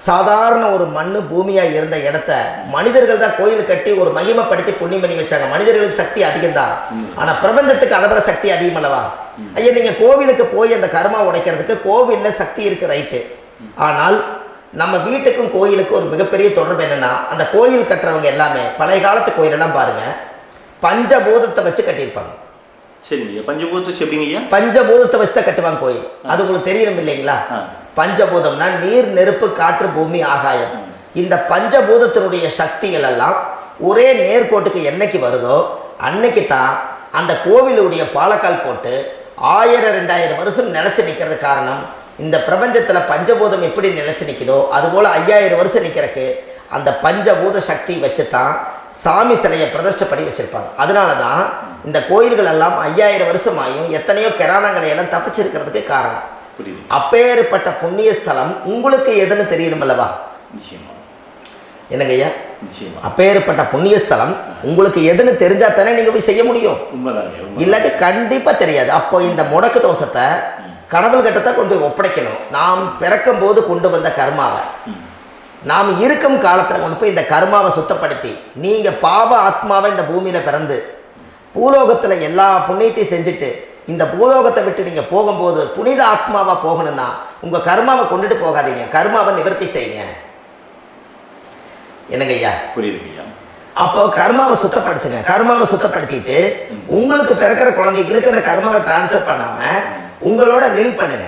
சாதாரண ஒரு மண்ணு பூமியாக இருந்த இடத்த மனிதர்கள் தான் கோயில் கட்டி ஒரு மகிமைப்படுத்தி புண்ணியம் பண்ணி வச்சாங்க. மனிதர்களுக்கு சக்தி அதிகம்தான், ஆனால் பிரபஞ்சத்துக்கு அதை விட சக்தி அதிகம் அல்லவா? ஐயா, நீங்கள் கோவிலுக்கு போய் அந்த கர்மா உடைக்கிறதுக்கு கோவிலில் சக்தி இருக்குது, ரைட்டு. ஆனால் நம்ம வீட்டுக்கும் கோயிலுக்கும் ஒரு மிகப்பெரிய தொடர்பு என்னென்னா, அந்த கோயில் கட்டுறவங்க எல்லாமே பழைய காலத்து கோயிலெல்லாம் பாருங்கள், பஞ்சபூதத்தை வச்சு கட்டியிருப்பாங்க. சரிங்க. பஞ்சபூதத்தை எப்படிங்க? பஞ்சபூதத்தை வச்சு தான் கட்டுவாங்க கோயில். அது உங்களுக்கு தெரியணும் இல்லைங்களா? பஞ்சபூதம்னா நீர், நெருப்பு, காற்று, பூமி, ஆகாயம். இந்த பஞ்சபூதத்தினுடைய சக்திகள் எல்லாம் ஒரே நேர்கோட்டுக்கு என்னைக்கு வருதோ அன்னைக்கு தான் அந்த கோவிலுடைய பாலக்கால் போட்டு 1000-2000 வருஷம் நிலச்சி நிற்கிறது. காரணம், இந்த பிரபஞ்சத்தில் பஞ்சபூதம் எப்படி நிலச்சி நிற்குதோ அதுபோல் 5000 வருஷம் நிற்கிறதுக்கு அந்த பஞ்சபூத சக்தி வச்சு தான் சாமி சிலையை பிரதிஷ்டை பண்ணி வச்சுருப்பாங்க. அதனால தான் இந்த கோயில்கள் எல்லாம் 5000 வருஷமாயும் எத்தனையோ கிராணங்களை எல்லாம் தப்பிச்சிருக்கிறதுக்கு காரணம். அப்பேற்பட்ட புண்ணிய ஸ்தலம் உங்களுக்கு எதுன்னு தெரியணும் அல்லவா? என்னங்க ஐயா? அப்பேற்பட்ட புண்ணிய ஸ்தலம் உங்களுக்கு எதுன்னு தெரிஞ்சா தானே நீங்க போய் செய்ய முடியும். இல்லாட்டி கண்டிப்பா தெரியாது. அப்போ இந்த முடக்கு தோஷத்தை கடவுள் கிட்டத்தை கொண்டு போய் ஒப்படைக்கணும். நாம் பிறக்கும் போது கொண்டு வந்த கர்மாவை நாம் இருக்கும் காலத்தில் கொண்டு போய் இந்த கர்மாவை சுத்தப்படுத்தி நீங்கள் பாவ ஆத்மாவை இந்த பூமியில் பிறந்து பூலோகத்தில் எல்லா புண்ணியத்தையும் செஞ்சுட்டு இந்த பூலோகத்தை விட்டு நீங்கள் போகும்போது புனித ஆத்மாவாக போகணும்னா உங்கள் கர்மாவை கொண்டுட்டு போகாதீங்க, கர்மாவை நிவர்த்தி செய்யுங்க. என்னங்க ஐயா? புரியுதுங்க ஐயா. அப்போ கர்மாவை சுத்தப்படுத்துங்க. கர்மாவை சுத்தப்படுத்திட்டு உங்களுக்கு பிறக்கிற குழந்தைகளுக்கு அந்த கர்மாவை டிரான்ஸ்ஃபர் பண்ணாம உங்களோட நில் பண்ணுங்க.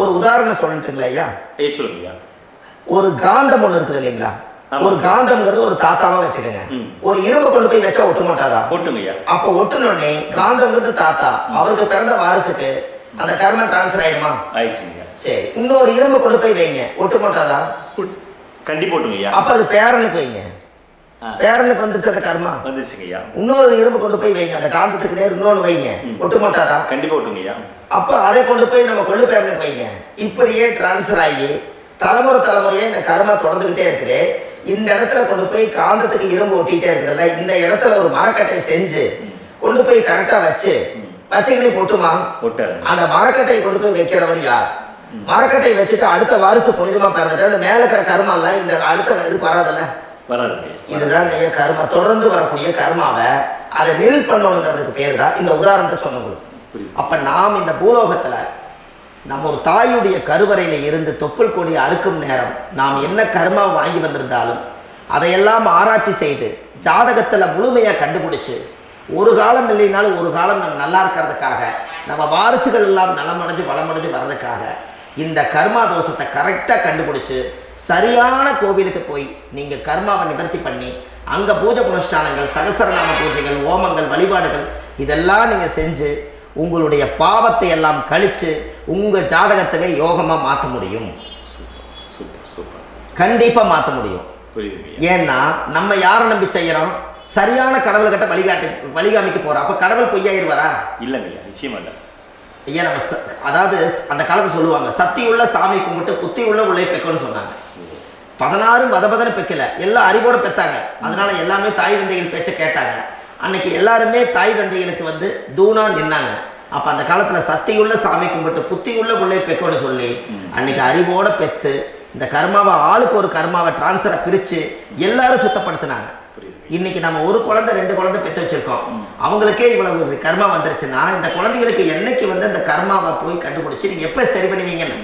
ஒரு உதாரணம் சொல்லிட்டுங்களா ஐயா? சொல்லுங்க. ஒரு காந்தம் ஒன்று இருக்குது இல்லைங்களா? ஒரு காந்தம்ங்கிறது ஒரு தாத்தாவா வச்சுக்கோங்க. ஒரு இரும்பு கொண்டு போய் வச்சா ஒட்டு மாட்டாதா? அப்போ ஒட்டுனோடனே காந்தம்ங்கிறது தாத்தா, அவருக்கு பிறந்த வாரிசுக்கு அந்த கர்மா டிரான்ஸ்ஃபர் ஆயிருமா? சரி, இன்னொரு இரும்பு கொண்டு போய் வைங்க, ஒட்டு மாட்டாதா? கண்டிப்பா. அப்ப அது பேரனுக்கு வைங்க, பேரனுக்கு வந்துருச்சு அந்த கர்மா. வந்துருச்சுங்கய்யா. இன்னொரு இரும்பு கொண்டு போய் வைங்க, அந்த காந்தத்துக்கு நேர் இன்னொன்று வைங்க, ஒட்டு மாட்டாதா? கண்டிப்பா ஒட்டுங்கய்யா. அப்ப அதை கொண்டு போய் நம்ம கொள்ளு பேரனுக்கு வைங்க. இப்படியே டிரான்ஸ்ஃபர் ஆகி தலைமுறை தலைமுறையே இந்த கர்மா தொடர்ந்துகிட்டே இருக்குது. இந்த இடத்துல கொண்டு போய் காந்தத்துக்கு இரும்பு ஒட்டிகிட்டே இருக்குதுல்ல, இந்த இடத்துல ஒரு மரக்கட்டை செஞ்சு கொண்டு போய் கரெக்டா வச்சுக்கிட்டே போட்டுமா? அந்த மரக்கட்டையை கொண்டு போய் வைக்கிறவர் யார்? மரக்கட்டையை வச்சுட்டு அடுத்த வாரிசு புனிதமா பிறந்துட்டு அந்த மேல இருக்கிற கர்மா எல்லாம் இந்த அடுத்த இது வராதுல்ல. இதுதான் கர்மா. தொடர்ந்து வரக்கூடிய கர்மாவை அதை நில் பண்ணணுங்கிறதுக்கு பேர் தான் இந்த உதாரணத்தை சொன்னது. அப்ப நாம் இந்த பூலோகத்துல நம்ம ஒரு தாயுடைய கருவறையில் இருந்து தொப்புள் கொடி அறுக்கும் நேரம் நாம் என்ன கர்மாவை வாங்கி வந்திருந்தாலும் அதையெல்லாம் ஆராய்ச்சி செய்து ஜாதகத்தில் முழுமையாக கண்டுபிடிச்சு ஒரு காலம் இல்லைனாலும் ஒரு காலம் நம்ம நல்லா இருக்கிறதுக்காக நம்ம வாரிசுகள் எல்லாம் நலமடைஞ்சு வளமடைஞ்சு வர்றதுக்காக இந்த கர்மா தோஷத்தை கரெக்டாக கண்டுபிடிச்சு சரியான கோவிலுக்கு போய் நீங்கள் கர்மாவை நிவர்த்தி பண்ணி அங்கே பூஜை புனஸ்தானங்கள், சகசரநாம பூஜைகள், ஓமங்கள், வழிபாடுகள் இதெல்லாம் நீங்கள் செஞ்சு உங்களுடைய பாவத்தை எல்லாம் கழித்து உங்கள் ஜாதகத்தவே யோகமாக மாற்ற முடியும். கண்டிப்பாக மாற்ற முடியும். ஏன்னா நம்ம யாரை நம்பி செய்கிறோம்? சரியான கடவுள்கிட்ட வழிகாமிக்க போகிறோம். அப்போ கடவுள் பொய்யாயிருவாரா? இல்லைங்க, நிச்சயமா இல்லை. ஐயா, நம்ம அதாவது அந்த காலத்தை சொல்லுவாங்க, சக்தியுள்ள சாமி கும்பிட்டு புத்தி உள்ள உள்ளே பெக்கணும்னு சொன்னாங்க. 16 வதபதனை பெக்கல, எல்லாம் அறிவோட பெற்றாங்க. அதனால எல்லாமே தாய் தந்தைகள் பேச்சை கேட்டாங்க. அன்னைக்கு எல்லாருமே தாய் தந்தைகளுக்கு தூணா நின்னாங்க. அப்போ அந்த காலத்தில் சக்தியுள்ள சாமி கும்பிட்டு புத்தியுள்ள உள்ளே பெக்கோன்னு சொல்லி அன்னைக்கு அறிவோட பெற்று இந்த கர்மாவை ஆளுக்கு ஒரு கர்மாவை டிரான்ஸ்ஃபரை பிரித்து எல்லாரும் சுத்தப்படுத்தினாங்க. இன்னைக்கு நம்ம ஒரு குழந்தை 2 குழந்தை பெற்று வச்சிருக்கோம். அவங்களுக்கே இவ்வளவு கர்மா வந்துருச்சுன்னா இந்த குழந்தைகளுக்கு என்னைக்கு இந்த கர்மாவை போய் கண்டுபிடிச்சி நீங்கள் எப்போ சரி பண்ணுவீங்கன்னு.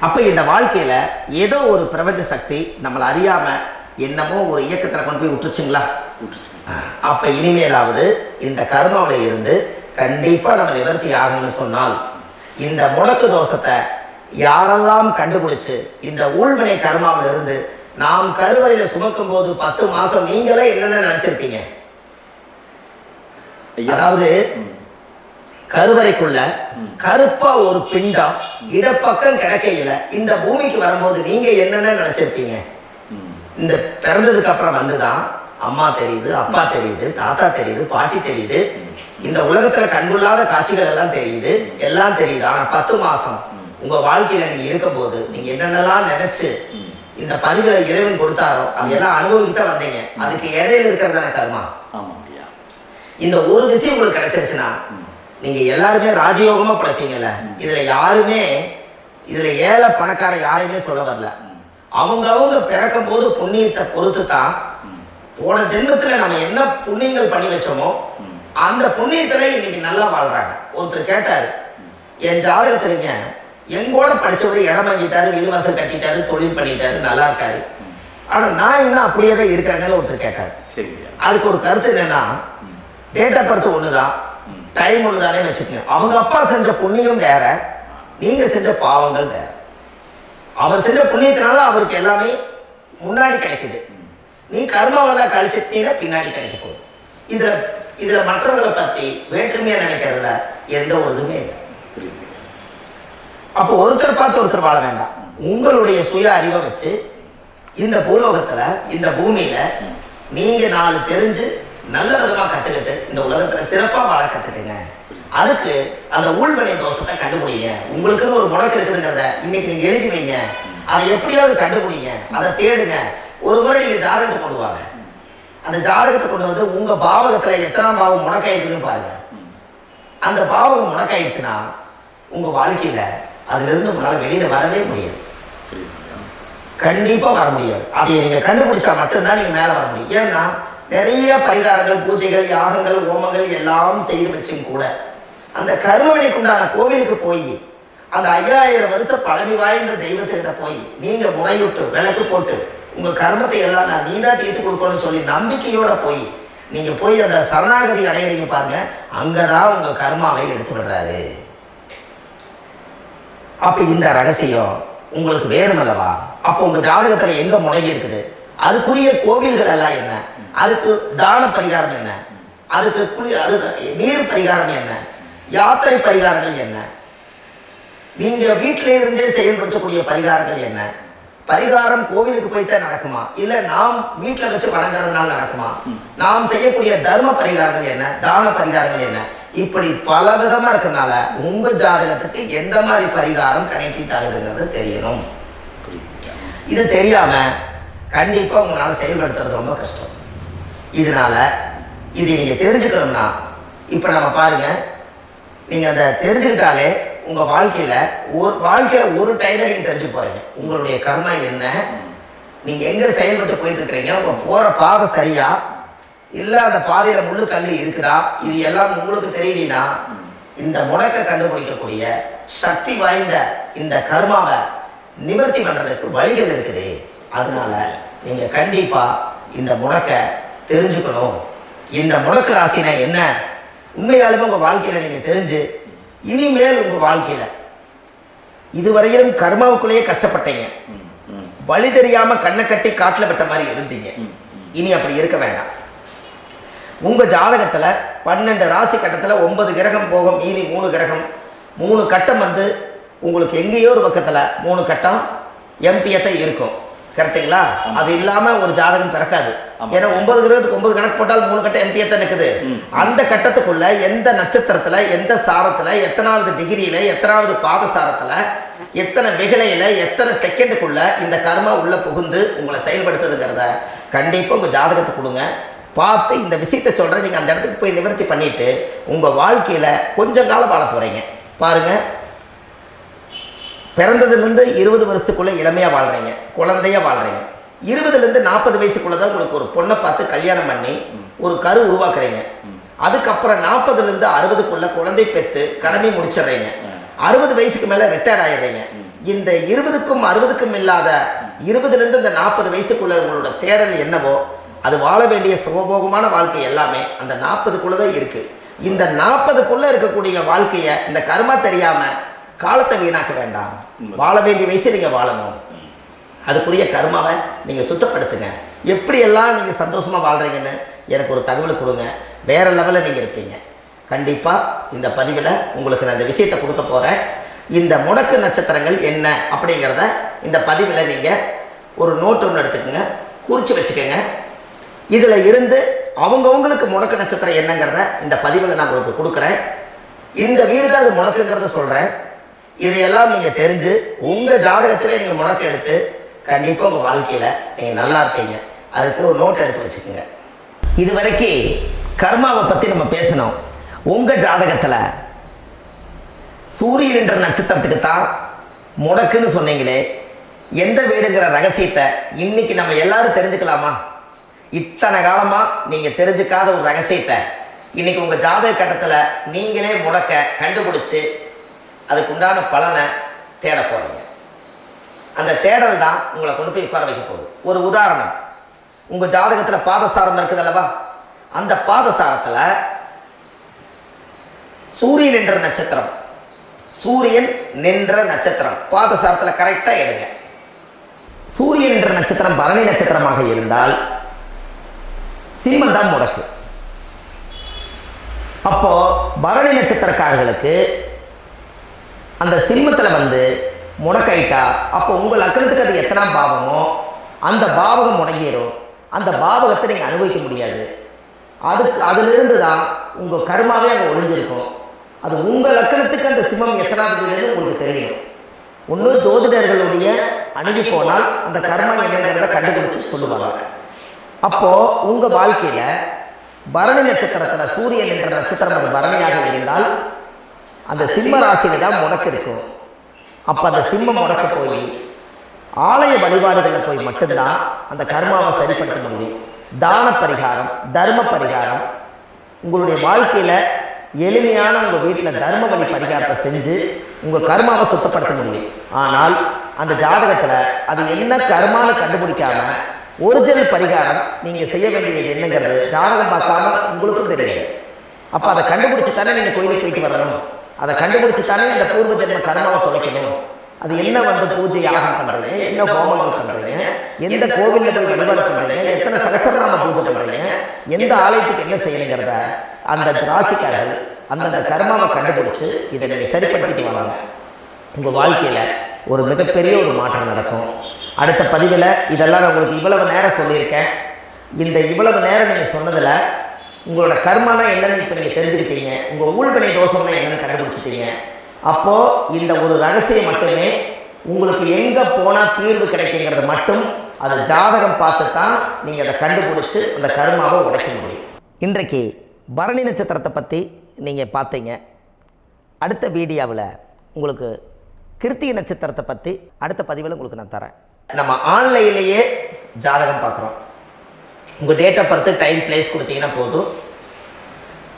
அப்போ இந்த வாழ்க்கையில் ஏதோ ஒரு பிரபஞ்ச சக்தி நம்மளை அறியாமல் என்னமோ ஒரு இயக்கத்தில் கொண்டு போய் விட்டுருச்சுங்களா? அப்போ இனிமேலாவது இந்த கர்மாவில் இருந்து கண்டிப்பாக நம்ம நிவர்த்தி ஆகணும்னு சொன்னால் இந்த முடக்கு தோஷத்தை யாரெல்லாம் கண்டுபிடிச்சு இந்த ஊழ்வினை கர்மாவில் இருந்து நாம் கருவறையில சுமக்கும் போது 10 மாசம் நீங்களே என்னென்ன நினைச்சிருப்பீங்க? அதாவது கருவறைக்குள்ள கருப்பா ஒரு பிண்டம் இடப்பக்கம் கிடக்கையில இந்த பூமிக்கு வரும்போது நீங்க என்னென்ன நினைச்சிருப்பீங்க? இந்த பிறந்ததுக்கு அப்புறம் வந்துதான் அம்மா தெரியுது, அப்பா தெரியுது, தாத்தா தெரியுது, பாட்டி தெரியுது, இந்த உலகத்துல கண்டுள்ளாத காட்சிகள் எல்லாம் தெரியுது, எல்லாம் தெரியுது. ஆனா 10 மாசம் உங்க வாழ்க்கையில நீங்க இருக்கும் போது நீங்க என்னென்னலாம் நினைச்சு இந்த பதிவுகளை இறைவன் கொடுத்தாரோ அதெல்லாம் அனுபவிக்கத்தான் வந்தீங்க. அதுக்கு இடையில இருக்கிறதான கர்மா. இந்த ஒரு விஷயம் உங்களுக்கு கிடைச்சிருச்சுன்னா நீங்க எல்லாருமே ராஜயோகமா படைப்பீங்கல்ல. இதுல ஏழை பணக்கார யாரையுமே சொல்ல வரல. அவங்க பிறக்கும் போது புண்ணியத்தை பொறுத்து தான் போன ஜென்மத்துல நம்ம என்ன புண்ணியங்கள் பண்ணி வச்சோமோ அந்த புண்ணியத்துல இன்னைக்கு நல்லா வாழ்றாங்க. ஒருத்தர் கேட்டாரு, என் ஜாதகத்துலங்க எங்கூட படிச்சவரு இடம் வாங்கிட்டாரு, வீடு வாசல் கட்டிட்டாரு, தொழில் பண்ணிட்டாரு, நல்லா இருக்காரு, ஆனா நான் இன்னும் அப்படியே தான் இருக்காங்கன்னு ஒருத்தர் கேட்டாரு. அதுக்கு ஒரு கருத்து என்னன்னா, டேட் ஆஃப் பர்த் ஒண்ணுதான், டைம் ஒண்ணுதானே வச்சுக்கோங்க. அவங்க அப்பா செஞ்ச புண்ணியம் வேற, நீங்க செஞ்ச பாவங்கள் வேற. அவர் செஞ்ச புண்ணியத்தினால அவருக்கு எல்லாமே முன்னாடி கிடைக்குது. நீ கர்மாவெல்லாம் கழிச்சிட்டீங்கன்னா பின்னாடி கிடைக்க போகுது. இதுல மற்றவங்களை பத்தி வேற்றுமையா நினைக்கிறதுல எந்த ஒரு இதுவுமே இல்லை. அப்போ ஒருத்தர் பார்த்து ஒருத்தர் வாழ வேண்டாம். உங்களுடைய சுய அறிவை வச்சு இந்த பூலோகத்துல இந்த பூமியில நீங்க 4 தெரிஞ்சு நல்ல விதமா கத்துக்கிட்டு இந்த உலகத்துல சிறப்பா வாழ கத்துக்குங்க. அதுக்கு அந்த ஊழ்வினை தோஷத்தை கண்டுபிடிங்க. உங்களுக்குன்னு ஒரு முடக்கு இருக்குதுங்கிறத இன்னைக்கு நீங்க எழுதி வைங்க. அதை எப்படியாவது கண்டுபிடிங்க, அதை தேடுங்க. ஒரு முறை நீங்க ஜாதகத்தை கொண்டு வாங்க. அந்த ஜாதகத்தை கொண்டு வந்து உங்க பாவகத்துல எத்தனாம் பாவம் முடக்காயிருக்குன்னு பாருங்க. அந்த பாவகம் முடக்காயிடுச்சுன்னா உங்க வாழ்க்கையில அதுல இருந்து உங்களால வெளியில வரவே முடியாது. கண்டிப்பா வர முடியாது. அதை நீங்க கண்டுபிடிச்சா மட்டும்தான் நீங்க மேல வர முடியும். ஏன்னா நிறைய பரிகாரங்கள், பூஜைகள், யாகங்கள், ஹோமங்கள் எல்லாம் செய்து வச்சும் கூட அந்த கருவணைக்கு உண்டான கோவிலுக்கு போய் அந்த 5000 வருஷம் பழமை வாய்ந்த தெய்வத்துக்கிட்ட போய் நீங்க முறையிட்டு விளக்கு போட்டு உங்க கர்மத்தை எல்லாம் நான் நீதான் தீர்த்து கொடுக்கணும்னு சொல்லி நம்பிக்கையோட போய் நீங்க போய் அந்த சரணாகதி அடையிறீங்க பாருங்க, அங்கதான் உங்க கர்மாவை எடுத்து விடுறாரு. அப்ப இந்த ரகசியம் உங்களுக்கு வேணும் அல்லவா? அப்போ உங்க ஜாதகத்துல எங்க முடங்கி இருக்குது, அதுக்குரிய கோவில்கள் எல்லாம் என்ன, அதுக்கு தான பரிகாரம் என்ன, அதுக்கு நீர் பரிகாரம் என்ன, யாத்திரை பரிகாரங்கள் என்ன, நீங்க வீட்டில இருந்தே செயல்படுத்தக்கூடிய பரிகாரங்கள் என்ன, பரிகாரம் கோவிலுக்கு போய்தான் நடக்குமா, இல்ல நாம் வீட்டில் வச்சு வணங்குறதுனால நடக்குமா, நாம் செய்யக்கூடிய தர்ம பரிகாரங்கள் என்ன, தான பரிகாரங்கள் என்ன, இப்படி பல விதமா இருக்கனால உங்க ஜாதகத்துக்கு எந்த மாதிரி பரிகாரம் கனெக்ட் ஆகுதுங்கிறது தெரியணும். இது தெரியாம கண்டிப்பா உங்களால செயல்படுத்துறது ரொம்ப கஷ்டம். இதனால இதை நீங்க தெரிஞ்சுக்கணும்னா இப்ப நம்ம பாருங்க, நீங்க அதை தெரிஞ்சுக்கிட்டாலே உங்க வாழ்க்கையில ஒரு டைம்ல நீங்க தெரிஞ்சு போறீங்க உங்களுடைய கர்மா என்ன, நீங்க எங்க செயல்பட்டு போயிட்டு இருக்கிறீங்க, உங்க போற பாதை சரியா இல்ல அந்த பாதையில முள்ளு கல்லு இருக்குதா, இது எல்லாம் உங்களுக்கு தெரியலனா இந்த முடக்க கண்டுபிடிக்கக்கூடிய சக்தி வாய்ந்த இந்த கர்மாவை நிவர்த்தி பண்றதுக்கு வழிகள் இருக்குது. அதனால நீங்க கண்டிப்பா இந்த முடக்க தெரிஞ்சுக்கணும். இந்த முடக்க ராசினா என்ன உண்மையாலுமே உங்க வாழ்க்கையில நீங்க தெரிஞ்சு இனிமேல் உங்க வாழ்க்கையில இதுவரையிலும் கர்மாவுக்குள்ளேயே கஷ்டப்பட்டீங்க, வழி தெரியாம கண்ணை கட்டி காட்டுல விட்ட மாதிரி இருந்தீங்க, இனி அப்படி இருக்க வேண்டாம். உங்க ஜாதகத்துல 12 ராசி கட்டத்துல 9 கிரகம் போகும், மீதி 3 கிரகம் 3 கட்டம் வந்து உங்களுக்கு எங்கேயோ ஒரு பக்கத்துல 3 கட்டம் எம்டியத்தை இருக்கும். கரெக்டுங்களா? அது இல்லாம ஒரு ஜாதகம் பிறக்காது. ஏன்னா 9 கிரகத்துக்கு 9 கணக்கு போட்டால் 3 கட்டம் எம்டியத்தை நிற்குது. அந்த கட்டத்துக்குள்ள எந்த நட்சத்திரத்துல, எந்த சாரத்துல, எத்தனாவது டிகிரியில, எத்தனாவது பாதசாரத்துல, எத்தனை வெகுளையில, எத்தனை செகண்டுக்குள்ள இந்த கர்மா உள்ள புகுந்து உங்களை செயல்படுத்துதுங்கிறத கண்டிப்பா உங்க ஜாதகத்தை கொடுங்க. பார்த்து இந்த விஷயத்தை சொல்றேன், நீங்க அந்த இடத்துக்கு போய் நிவர்த்தி பண்ணிட்டு உங்க வாழ்க்கையில கொஞ்சம் காலம் வாழ போறீங்க. பாருங்க, பிறந்ததுலேருந்து 20 வருஷத்துக்குள்ள இளமையா வாழ்றீங்க, குழந்தையா வாழ்றீங்க. 20லேருந்து 40 வயசுக்குள்ளதான் உங்களுக்கு ஒரு பொண்ணை பார்த்து கல்யாணம் பண்ணி ஒரு கரு உருவாக்குறீங்க. அதுக்கப்புறம் 40லேருந்து 60க்குள்ள குழந்தை பெற்று கடமை முடிச்சிடுறீங்க. 60 வயசுக்கு மேல ரிட்டையர்ட் ஆயிடுறீங்க. இந்த 20க்கும் 60க்கும் இல்லாத 20லேருந்து இந்த 40 வயசுக்குள்ள உங்களோட தேடல் என்னவோ அது வாழ வேண்டிய சுகபோகமான வாழ்க்கை எல்லாமே அந்த 40க்குள்ளதான் இருக்கு. இந்த 40க்குள்ள இருக்கக்கூடிய வாழ்க்கைய இந்த கர்மா தெரியாம காலத்தை வீணாக்க வேண்டாம். வாழ வேண்டிய வயசு நீங்க வாழணும். அதுக்குரிய கர்மாவை நீங்கள் சுத்தப்படுத்துங்க. எப்படியெல்லாம் நீங்கள் சந்தோஷமாக வாழ்கிறீங்கன்னு எனக்கு ஒரு தகவல் கொடுங்க. வேறு லெவலில் நீங்கள் இருப்பீங்க. கண்டிப்பாக இந்த பதிவில் உங்களுக்கு நான் இந்த விஷயத்தை கொடுக்க போகிறேன். இந்த முடக்கு நட்சத்திரங்கள் என்ன அப்படிங்கிறத இந்த பதிவில் நீங்கள் ஒரு நோட்டு ஒன்று எடுத்துக்கோங்க, குறித்து வச்சுக்கோங்க. இதில் இருந்து அவங்கவுங்களுக்கு முடக்கு நட்சத்திரம் என்னங்கிறத இந்த பதிவில் நான் உங்களுக்கு கொடுக்குறேன். இந்த வீடு தான் அது முடக்குங்கிறத சொல்கிறேன். இதையெல்லாம் நீங்கள் தெரிஞ்சு உங்கள் ஜாதகத்திலே நீங்கள் முடக்கு எடுத்து கண்டிப்பாக உங்கள் வாழ்க்கையில் நீங்கள் நல்லா இருப்பீங்க. அதுக்கு ஒரு நோட் எடுத்து வச்சுக்கோங்க. இது வரைக்கும் கர்மாவை பற்றி நம்ம பேசணும். உங்கள் ஜாதகத்தில் சூரியன் என்ற நட்சத்திரத்துக்கு தான் முடக்குன்னு சொன்னீங்களே, எந்த வீடுங்கிற ரகசியத்தை இன்னைக்கு நம்ம எல்லாரும் தெரிஞ்சுக்கலாமா? இத்தனை காலமாக நீங்கள் தெரிஞ்சுக்காத ஒரு ரகசியத்தை இன்னைக்கு உங்கள் ஜாதக கட்டத்தில் நீங்களே முடக்க கண்டுபிடிச்சி அதுக்கு உண்டான பலனை தேட போகிறீங்க. அந்த தேடல் தான் உங்களை கொண்டு போய் உட்கார வைக்க போகுது. ஒரு உதாரணம், உங்கள் ஜாதகத்தில் பாதசாரம் இருக்குது அல்லவா? அந்த பாதசாரத்தில் சூரியன் என்ற நட்சத்திரம், சூரியன் நின்ற நட்சத்திரம் பாதசாரத்தில் கரெக்டாக எடுங்க. சூரியன் என்ற நட்சத்திரம் பரணி நட்சத்திரமாக இருந்தால் சிம்மம் தான் முடக்கு. அப்போ பரணி நட்சத்திரக்காரர்களுக்கு அந்த சிம்மத்தில் வந்து முடக்காயிட்டா, அப்போ உங்கள் லக்னத்துக்கு அது எத்தனாம் பாவமோ அந்த பாவகம் முடங்கிடும். அந்த பாவகத்தை நீங்கள் அனுபவிக்க முடியாது. அதிலிருந்து தான் உங்கள் கர்மாவே அங்கே ஒழிஞ்சிருக்கும். அது உங்கள் லக்னத்துக்கு அந்த சிம்மம் எத்தனாவது வீடுன்னு உங்களுக்கு தெரியும். ஒன்று ஜோதிடர்களுடைய அணுகி போனால் அந்த கர்மா என்னங்கிறத கண்டுபிடிச்சு சொல்லுவாங்க. அப்போது உங்கள் வாழ்க்கையில் பரணி நட்சத்திரத்தில் சூரியன் என்ற நட்சத்திரம் அது பரணியாக இருந்தால் அந்த சிம்ம ராசியில தான் முடக்கு இருக்கும். அப்போ அந்த சிம்மம் முடக்க போய் ஆலய வழிபாடுகளில் போய் மட்டும்தான் அந்த கர்மாவை சரிப்படுத்த முடியும். தான பரிகாரம், தர்ம பரிகாரம், உங்களுடைய வாழ்க்கையில் எளிமையான உங்கள் வீட்டில் தர்ம வழி பரிகாரத்தை செஞ்சு உங்கள் கர்மாவை சுத்தப்படுத்த முடியும். ஆனால் அந்த ஜாதகத்தில் அது என்ன கர்மான்னு கண்டுபிடிக்காம ஒரிஜினல் பரிகாரம் நீங்கள் செய்ய வேண்டியது என்னங்கிறது ஜாதகம் பார்க்காம உங்களுக்கும் தெரியாது. அப்போ அதை கண்டுபிடிச்சி தானே நீங்கள் கோயிலுக்கு போயிட்டு வரணும். அதை கண்டுபிடிச்சி தானே அந்த பூர்வ ஜென்ம கர்மாவை தொலைக்கணும். அது என்ன வந்து பூஜை யாகம் பண்ணுறீங்க, என்ன ஹோமங்கள் பண்ணுறீங்க, எந்த கோவிலில் போய் வழிபாடு பண்ணுறீங்க, எத்தனை சகஸ்ரநாம பூஜை பண்ணுறீங்க, எந்த ஆலயத்துக்கு என்ன செய்யணுங்கிறத அந்த ராசிக்காரர்கள் அந்தந்த கர்மாவை கண்டுபிடிச்சி இதை நீங்கள் சரிப்படுத்திட்டு வாங்க. உங்கள் வாழ்க்கையில் ஒரு மிகப்பெரிய ஒரு மாற்றம் நடக்கும். அடுத்த பதிவில் இதெல்லாம் நான் உங்களுக்கு இவ்வளவு நேரம் சொல்லியிருக்கேன். இந்த இவ்வளவு நேரம் நீங்கள் சொன்னதில் உங்களோட கர்மானா என்னன்னு இப்போ நீங்கள் தெரிஞ்சுக்கிட்டீங்க. உங்கள் ஊழ்வினை தோஷம்னா என்னன்னு கண்டுபிடிச்சிட்டீங்க. அப்போது இந்த ஒரு ரகசியம் மட்டுமே உங்களுக்கு எங்கே போனால் தீர்வு கிடைக்குங்கிறது மட்டும் அது ஜாதகம் பார்த்து தான் நீங்கள் அதை கண்டுபிடிச்சி அந்த கர்மாவை உடைக்க முடியும். இன்றைக்கு பரணி நட்சத்திரத்தை பற்றி நீங்கள் பார்த்தீங்க. அடுத்த வீடியோவில் உங்களுக்கு கிருத்திகை நட்சத்திரத்தை பற்றி அடுத்த பதிவில் உங்களுக்கு நான் தரேன். நம்ம ஆன்லைன்லேயே ஜாதகம் பார்க்குறோம். உங்கள் date of birth, time, place கொடுத்தீங்கன்னா போதும்.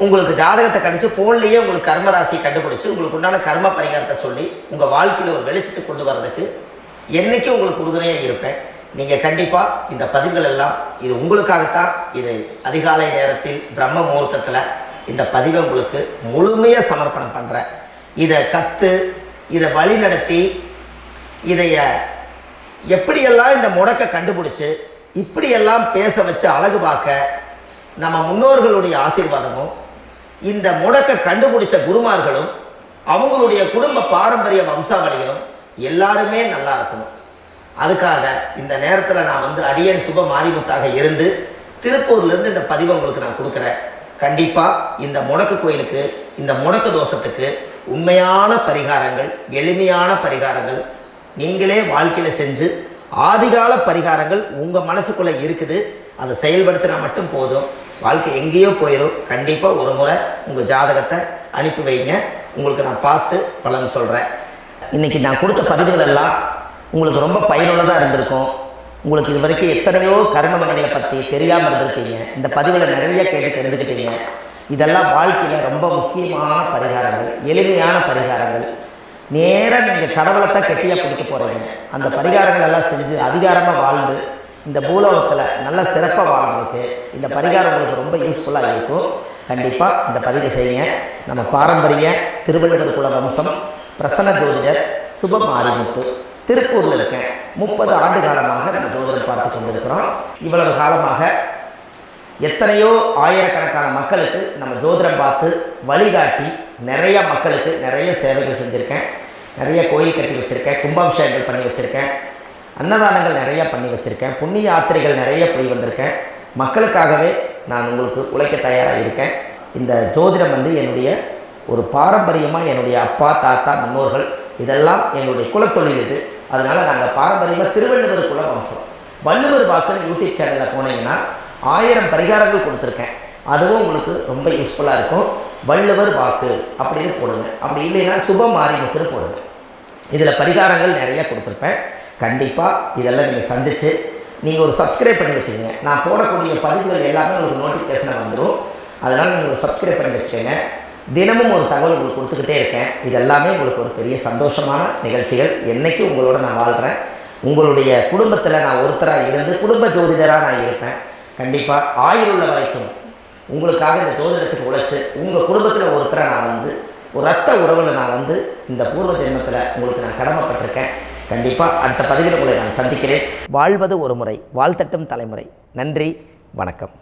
உங்களுக்கு ஜாதகத்தை கணிச்சு ஃபோன்லேயே உங்களுக்கு கர்மராசி கண்டுபிடிச்சி உங்களுக்கு உண்டான கர்ம பரிகாரத்தை சொல்லி உங்கள் வாழ்க்கையில் ஒரு வெளிச்சத்தை கொண்டு வர்றதுக்கு என்றைக்கும் உங்களுக்கு உறுதுணையாக இருப்பேன். நீங்கள் கண்டிப்பாக இந்த பதிவுகள் எல்லாம் இது உங்களுக்காகத்தான். இது அதிகாலை நேரத்தில் பிரம்ம முகூர்த்தத்தில் இந்த பதிவை உங்களுக்கு முழுமையாக சமர்ப்பணம் பண்ணுறேன். இதை கற்று இதை வழி நடத்தி இதைய எப்படியெல்லாம் இந்த முடக்க கண்டுபிடிச்சி இப்படியெல்லாம் பேச வச்சு அழகு பார்க்க நம்ம முன்னோர்களுடைய ஆசீர்வாதமும் இந்த முடக்க கண்டுபிடிச்ச குருமார்களும் அவங்களுடைய குடும்ப பாரம்பரிய வம்சாவளிகளும் எல்லாருமே நல்லா இருக்கணும். அதுக்காக இந்த நேரத்தில் நான் வந்து அடியன் சுப மாரிமுத்தாக இருந்து திருப்பூர்லேருந்து இந்த பதிவை உங்களுக்கு நான் கொடுக்குறேன். கண்டிப்பாக இந்த முடக்கு கோயிலுக்கு, இந்த முடக்கு தோஷத்துக்கு உண்மையான பரிகாரங்கள், எளிமையான பரிகாரங்கள் நீங்களே வாழ்க்கையில் செஞ்சு ஆதிகால பரிகாரங்கள் உங்கள் மனசுக்குள்ளே இருக்குது. அதை செயல்படுத்தினா மட்டும் போதும். வாழ்க்கை எங்கேயோ போயிடும். கண்டிப்பாக ஒரு முறை உங்கள் ஜாதகத்தை அனுப்பி வைங்க. உங்களுக்கு நான் பார்த்து பலன் சொல்கிறேன். இன்றைக்கி நான் கொடுத்த பதிவுகள் எல்லாம் உங்களுக்கு ரொம்ப பயனுள்ளதாக இருந்திருக்கும். உங்களுக்கு இது வரைக்கும் எத்தனையோ கர்மமணிகளை பற்றி தெரியாமல் இருந்திருக்கீங்க. இந்த பதிவில் நிறைய கேட்டு தெரிஞ்சுக்கிட்டீங்க. இதெல்லாம் வாழ்க்கையில் ரொம்ப முக்கியமான பரிகாரங்கள், எளிமையான பரிகாரங்கள். நேராக நீங்கள் கடவுளை தான் கெட்டியாக பிடிக்க போகிறீங்க. அந்த பரிகாரங்கள் எல்லாம் செஞ்சு அதிகாரமாக வாழ்ந்து இந்த பூலோகத்தில் நல்ல சிறப்பாக வாழ்றதுக்கு இந்த பரிகாரம் உங்களுக்கு ரொம்ப யூஸ்ஃபுல்லாக இருக்கும். கண்டிப்பாக இந்த பதிவை செய்யுங்க. நம்ம பாரம்பரிய திருவள்ளுவர் குல வம்சம் பிரசன்ன ஜோதிடர் சுப மாரிமுத்து திருப்பூரில் இருக்கேன். 30 ஆண்டு காலமாக நம்ம ஜோதிடம் பார்த்து கொண்டிருக்கிறோம். இவ்வளவு காலமாக எத்தனையோ ஆயிரக்கணக்கான மக்களுக்கு நம்ம ஜோதிடம் பார்த்து வழிகாட்டி நிறைய மக்களுக்கு நிறைய சேவைகள் செஞ்சுருக்கேன். நிறைய கோயில் கட்டி வச்சுருக்கேன், கும்பாபிஷேகங்கள் பண்ணி வச்சுருக்கேன், அன்னதானங்கள் நிறையா பண்ணி வச்சுருக்கேன், புண்ணிய யாத்திரைகள் நிறைய போய் வந்திருக்கேன். மக்களுக்காகவே நான் உங்களுக்கு உழைக்க தயாராக இருக்கேன். இந்த ஜோதிடம் என்னுடைய ஒரு பாரம்பரியமாக என்னுடைய அப்பா தாத்தா முன்னோர்கள் இதெல்லாம் எங்களுடைய குலத்தொழில் இது. அதனால் நாங்கள் பாரம்பரியமாக திருவள்ளுவர் குல வம்சம். வள்ளுவர் வாக்குன்னு யூடியூப் சேனலில் போனீங்கன்னா 1000 பரிகாரங்கள் கொடுத்துருக்கேன். அதுவும் உங்களுக்கு ரொம்ப யூஸ்ஃபுல்லாக இருக்கும். வள்ளுவர் வாக்கு அப்படின்னு போடுங்க. அப்படி இல்லைன்னா சுப மாரிமுத்துன்னு போடுங்க. இதில் பரிகாரங்கள் நிறையா கொடுத்துருப்பேன். கண்டிப்பாக இதெல்லாம் நீங்கள் சந்தித்து நீங்கள் ஒரு சப்ஸ்கிரைப் பண்ணி வச்சுக்கோங்க. நான் போடக்கூடிய பதிவுகள் எல்லாமே உங்களுக்கு நோட்டிஃபிகேஷனாக வந்துடும். அதனால் நீங்கள் ஒரு சப்ஸ்கிரைப் பண்ணி வச்சுக்கோங்க. தினமும் ஒரு தகவல் உங்களுக்கு கொடுத்துக்கிட்டே இருக்கேன். இதெல்லாமே உங்களுக்கு ஒரு பெரிய சந்தோஷமான நிகழ்ச்சிகள். என்றைக்கும் உங்களோட நான் வாழ்கிறேன். உங்களுடைய குடும்பத்தில் நான் ஒருத்தராக இருந்து குடும்ப ஜோதிடராக நான் இருப்பேன். கண்டிப்பாக ஆயுள் உள்ள வரைக்கும் உங்களுக்காக இந்த ஜோதிடத்துக்கு உழைச்சி உங்கள் குடும்பத்தில் ஒருத்தராக நான் ஒரு ரத்த உறவில் நான் இந்த பூர்வ ஜென்மத்தில் உங்களுக்கு நான் கடமைப்பட்டிருக்கேன். கண்டிப்பாக அடுத்த பதிவில் உங்களை நான் சந்திக்கிறேன். வாழ்வது ஒரு முறை, வாழ்த்தட்டும் தலைமுறை. நன்றி, வணக்கம்.